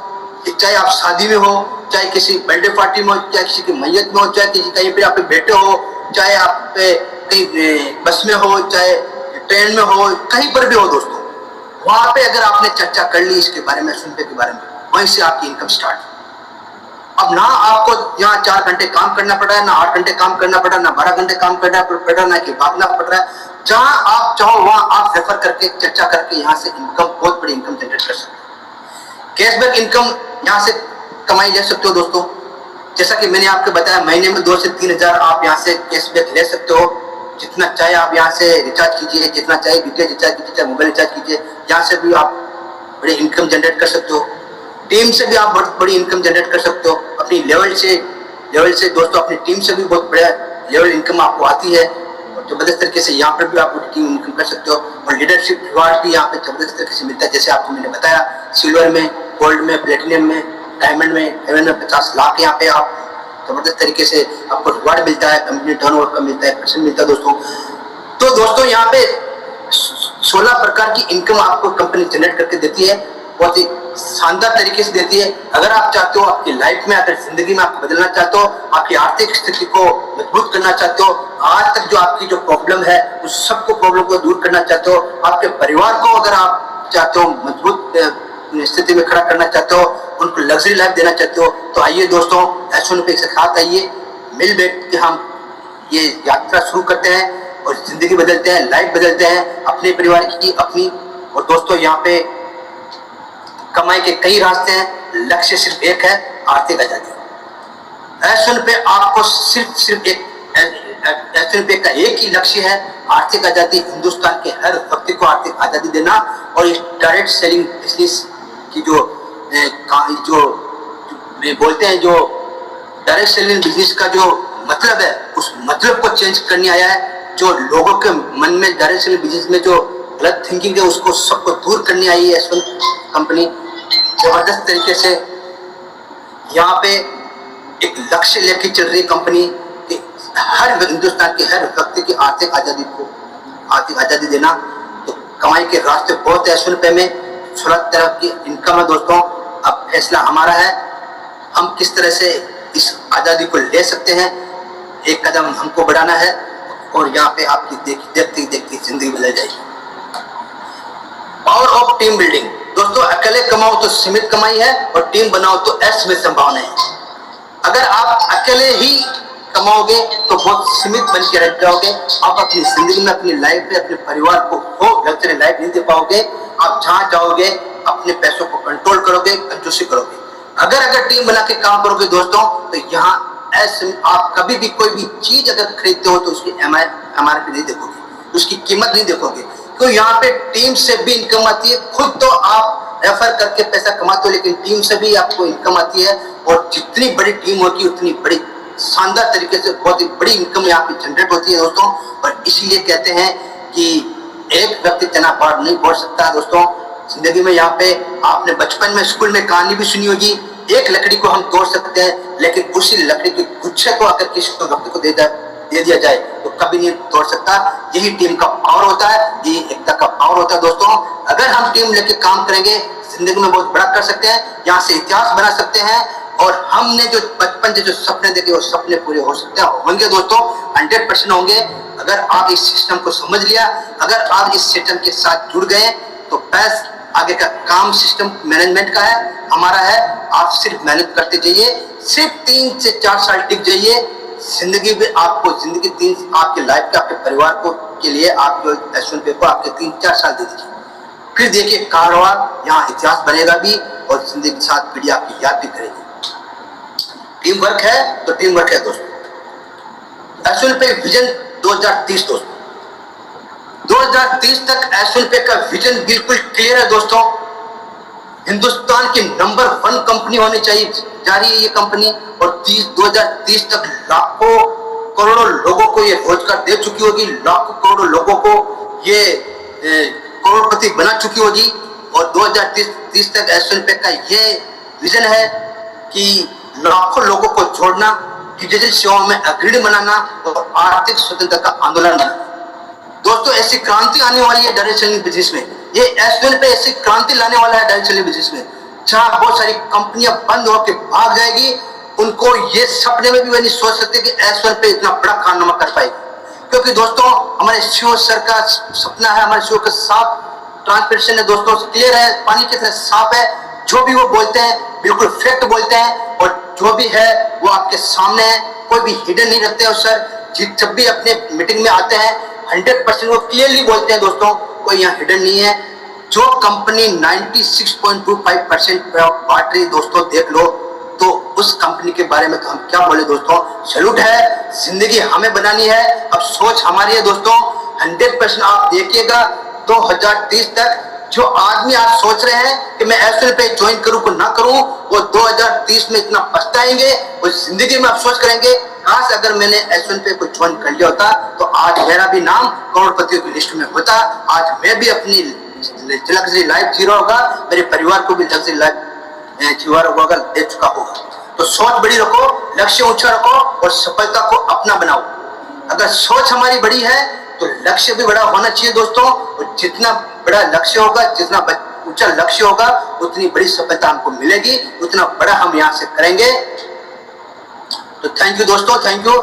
चाहे आप शादी में हो, चाहे किसी बर्थडे पार्टी में हो, चाहे किसी की मैयत में हो, चाहे किसी कहीं पे आप बैठे हो, चाहे आप कहीं बस में हो, चाहे ट्रेन में हो, कहीं पर भी हो दोस्तों, वहां पे अगर आपने चर्चा कर ली इसके बारे में, सुनते के बारे में, वहीं से आपकी इनकम स्टार्ट। अब ना आपको यहाँ 4 घंटे काम करना पड़ रहा है, ना 8 घंटे काम करना पड़ रहा है, ना 12 घंटे काम करना पड़ रहा है, ना कि भागना पड़ रहा है। जहां आप चाहो वहां आप रेफर करके, चर्चा करके यहाँ से इनकम, बहुत बड़ी इनकम जनरेट कर सकते हो। कैशबैक इनकम यहाँ से कमाई ले सकते हो दोस्तों। जैसा कि मैंने आपको बताया, महीने में 2 से 3 हजार आप यहाँ से कैशबैक ले सकते हो। जितना चाहे आप यहाँ से रिचार्ज कीजिए, जितना चाहे डीटीएच रिचार्ज कीजिए, चाहे मोबाइल रिचार्ज कीजिए, यहाँ से भी आप बड़ी इनकम जनरेट कर सकते हो। टीम से भी आप बहुत बड़ी इनकम जनरेट कर सकते हो। अपनी लेवल से दोस्तों, अपनी टीम से भी बहुत बड़ा लेवल इनकम आपको आती है। और जबरदस्त तरीके से यहाँ पर भी आप टीम इनकम कर सकते हो। और लीडरशिप रिवार्ड भी यहाँ पे जबरदस्त तरीके से मिलता है। जैसे आपको मैंने बताया, सिल्वर में, गोल्ड में, प्लेटिनियम में, डायमंड में, हेवन में 50 लाख यहाँ पे आप जबरदस्त तरीके से आपको रिवार्ड मिलता है। कंपनी टर्नओवर का मिलता है, परसेंट मिलता है दोस्तों। तो दोस्तों यहाँ पे 16 प्रकार की इनकम आपको कंपनी जनरेट करके देती है, बहुत ही शानदार तरीके से देती है। अगर आप चाहते हो आपकी लाइफ में, अगर जिंदगी में आपको बदलना चाहते हो, आपकी आर्थिक स्थिति को मजबूत करना चाहते हो, आज तक जो आपकी जो प्रॉब्लम है उस सबको प्रॉब्लम को दूर करना चाहते हो, आपके परिवार को अगर आप चाहते हो मजबूत स्थिति में खड़ा करना चाहते हो, उनको लग्जरी लाइफ देना चाहते हो, तो आइए दोस्तों, एस1 पे एक साथ आइए, मिल बैठ के हम ये यात्रा शुरू करते हैं और जिंदगी बदलते हैं, लाइफ बदलते हैं, अपने परिवार की, अपनी। और दोस्तों यहाँ पे कमाई के कई रास्ते हैं, लक्ष्य सिर्फ एक है, आर्थिक आजादी। एस1 पे आपको सिर्फ एक का एक ही लक्ष्य है, आर्थिक आजादी। हिंदुस्तान के हर व्यक्ति को आर्थिक आजादी देना। और इस डायरेक्ट सेलिंग बिजनेस की जो बोलते हैं, जो डायरेक्ट सेलिंग बिजनेस का जो मतलब है, उस मतलब को चेंज करने आया है। जो लोगों के मन में डायरेक्ट सेलिंग बिजनेस में जो गलत थिंकिंग है, उसको सबको दूर करने आई है एस1 कंपनी जबरदस्त तरीके से। यहाँ पे एक लक्ष्य लेके चल रही कंपनी कि हर हिंदुस्तान के हर व्यक्ति की आर्थिक आजादी देना। तो कमाई के रास्ते बहुत है एस1 पे में, 16 तरह की इनकम है दोस्तों। अब फैसला हमारा है, हम किस तरह से इस आजादी को ले सकते हैं। एक कदम हमको बढ़ाना है और यहाँ पे आपकी देखती देखती जिंदगी बदल जाएगी। पावर ऑफ टीम बिल्डिंग दोस्तों, अकेले कमाओ तो सीमित कमाई है और टीम बनाओ तो असीमित संभावना है। अगर आप अकेले ही कमाओगे तो बहुत सीमित बन के रह जाओगे। आप अपनी जिंदगी में, अपनी लाइफ में, अपने परिवार को वो लग्जरी लाइफ नहीं दे पाओगे। आप जहां जाओगे अपने पैसों को कंट्रोल करोगे, कंजूसी करोगे। अगर टीम बना के काम करोगे दोस्तों, तो यहाँ ऐसे आप कभी भी कोई भी चीज अगर खरीदते हो तो उसकी MRP नहीं देखोगे, उसकी कीमत नहीं देखोगे। तो यहाँ पे टीम से भी इनकम आती है। खुद तो आप रेफर करके पैसा कमाते हो, लेकिन टीम से भी आपको इनकम आती है। और जितनी बड़ी टीम होगी उतनी बड़ी शानदार तरीके से बहुत ही बड़ी इनकम यहाँ पे जनरेट होती है दोस्तों। और इसीलिए कहते हैं कि एक व्यक्ति तना पहाड़ नहीं फोड़ सकता दोस्तों। जिंदगी में यहाँ पे आपने बचपन में स्कूल में कहानी भी सुनी होगी, एक लकड़ी को हम तोड़ सकते हैं, लेकिन उसी लकड़ी के गुच्छे को अगर किसी व्यक्ति को दे दिया जाए तो कभी नहीं तोड़ सकता। यही टीम का पावर होता है, यही एकता का पावर होता है दोस्तों। अगर हम टीम लेके काम करेंगे, जिंदगी में बहुत बड़ा कर सकते हैं, यहाँ से इतिहास बना सकते हैं। और हमने जो बचपन से जो सपने देखे वो सपने पूरे हो सकते हैं, होंगे दोस्तों, 100% होंगे। अगर आप इस सिस्टम को समझ लिया, अगर आप इस सिस्टम के साथ जुड़ गए, तो बस आगे का काम सिस्टम मैनेजमेंट का है, हमारा है। आप सिर्फ मेहनत करते जाइए, सिर्फ 3 से 4 साल टिक जाइए। जिंदगी में आपको आपके लाइफ का, आपके परिवार को के लिए आप जो एस1 पे को आपके 3-4 साल दे दीजिए, फिर देखिए कारवां यहाँ इतिहास बनेगा भी और जिंदगी के साथ पीढ़ी आपकी याद भी करेगी। टीम वर्क है तो टीम वर्क है दोस्तों। एस1 पे विजन 2030 दोस्तों, 2030 तक एस1 पे का विजन बिल्कुल क्लियर है दोस्तों। हिंदुस्तान की नंबर 1 कंपनी होनी चाहिए जा रही है ये कंपनी, और 2030 तक लाखों करोड़ों लोगों को ये रोजगार दे चुकी होगी, लाखों करोड़ों लोगों को ये करोड़पति बना चुकी होगी। और 2030 तक एस1 पे का ये विजन है कि लाखों लोगों को जोड़ना, डिजिटल सेवाओं में अग्रणी बनाना और आर्थिक स्वतंत्रता का आंदोलन बनाना। दोस्तों ऐसी क्रांति आने वाली है डायरेक्ट सेलिंग बिजनेस में, ये एस1 पे ऐसी क्रांति लाने वाला है डायरेक्ट सेलिंग बिजनेस में, जहां बहुत सारी कंपनियां बंद होकर भाग जाएगी। उनको ये सपने में भी नहीं सोच सकते कि एस1 पे इतना बड़ा कारनामा कर पाएगी, क्योंकि दोस्तों हमारे सीओ सर का सपना है, हमारे सीओ का साफ ट्रांसपेरेंसी है दोस्तों, क्लियर है, पानी की तरह साफ है। जो भी वो बोलते हैं बिल्कुल फैक्ट बोलते हैं, और जो भी है वो आपके सामने है, कोई भी हिडन नहीं रखते हैं सर। जब भी अपने मीटिंग में आते हैं 100% वो क्लियरली बोलते हैं दोस्तों, कोई यहाँ हिडन नहीं है। जो कंपनी 96.25% बांट रही दोस्तों, देख लो तो उस कंपनी के बारे में तो हम क्या बोले दोस्तों। सैल्यूट है, जिंदगी हमें बनानी है, अब सोच हमारी है दोस्तों। 100% आप देखिएगा 2030 तक जो आदमी आज सोच रहे हैं कि मैं एस1 पे ज्वाइन करूं को ना करूं, वो 2030 में इतना पछताएंगे और जिंदगी में अफसोस करेंगे, काश अगर मैंने एस1 पे को ज्वाइन कर लिया होता तो आज मेरा भी नाम करोड़पतियों की लिस्ट में होता, आज मैं भी अपनी लग्जरी लाइफ जी रहा होगा, मेरे परिवार को भी लग्जरी लाइफ जीवा होगा, दे चुका होगा। तो सोच बड़ी रखो, लक्ष्य ऊंचा रखो और सफलता को अपना बनाओ। अगर सोच हमारी बड़ी है तो लक्ष्य भी बड़ा होना चाहिए दोस्तों, और जितना बड़ा लक्ष्य होगा, जितना ऊंचा लक्ष्य होगा, उतनी बड़ी सफलता हमको मिलेगी, उतना बड़ा हम यहाँ से करेंगे। तो थैंक यू दोस्तों, थैंक यू।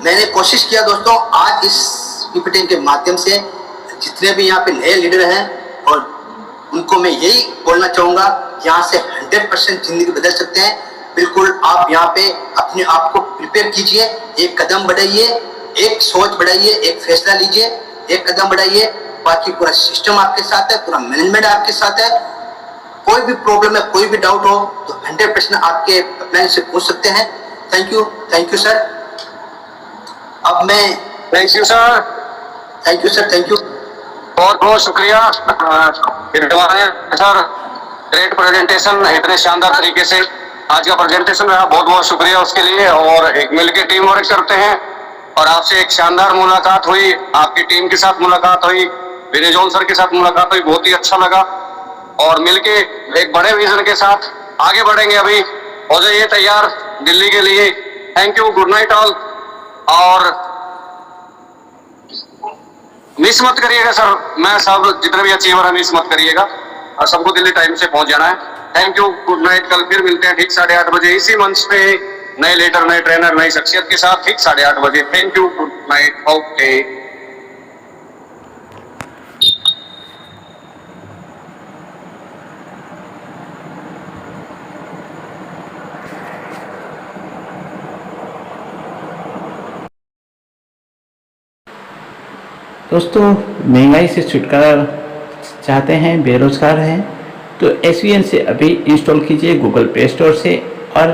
मैंने कोशिश किया दोस्तों आज इस पीपीटी के माध्यम से जितने भी यहाँ पे नए लीडर हैं, और उनको मैं यही बोलना चाहूँगा, यहाँ से 100% जिंदगी बदल सकते हैं। बिल्कुल आप यहाँ पे अपने आप को प्रिपेयर कीजिए, एक कदम बढ़ाइए, एक सोच बढ़ाइए, एक फैसला लीजिए, एक कदम बढ़ाइए। बाकी पूरा सिस्टम आपके साथ है, पूरा मैनेजमेंट आपके साथ है। कोई भी प्रॉब्लम है, कोई भी डाउट हो तो 100% आपके अपलाइन से पूछ सकते हैं। Thank you sir. अब मैं thank you sir, thank you. बहुत बहुत शुक्रिया सर, ग्रेट प्रेजेंटेशन, इतने शानदार तरीके से आज का प्रेजेंटेशन रहा, बहुत बहुत शुक्रिया उसके लिए। और एक मिलकर टीम वर्क करते हैं, और आपसे एक शानदार मुलाकात हुई, आपकी टीम के साथ मुलाकात हुई, विनय जॉन सर के साथ मुलाकात हुई, बहुत ही अच्छा लगा। और मिलके एक बड़े विजन के साथ आगे बढ़ेंगे। अभी हो जाइए तैयार दिल्ली के लिए। Thank you, good night all. और मिस मत करिएगा सर, मैं सब जितने भी अचीवर है मिस मत करिएगा, और सबको दिल्ली टाइम से पहुंच जाना है। Thank you, good night. कल फिर मिलते हैं ठीक 8:30 बजे इसी मंच पे, नए लीडर, नए ट्रेनर, नई शख्सियत के साथ ठीक 8:30 बजे। Thank you, good night, okay. दोस्तों महंगाई से छुटकारा चाहते हैं, बेरोजगार हैं, तो SVN से अभी इंस्टॉल कीजिए गूगल प्ले स्टोर से, और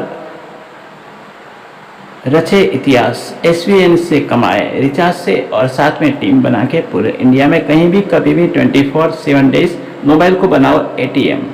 रचे इतिहास, SVN से कमाए रिचार्ज से, और साथ में टीम बना के पूरे इंडिया में कहीं भी कभी भी 24/7 डेज मोबाइल को बनाओ ATM।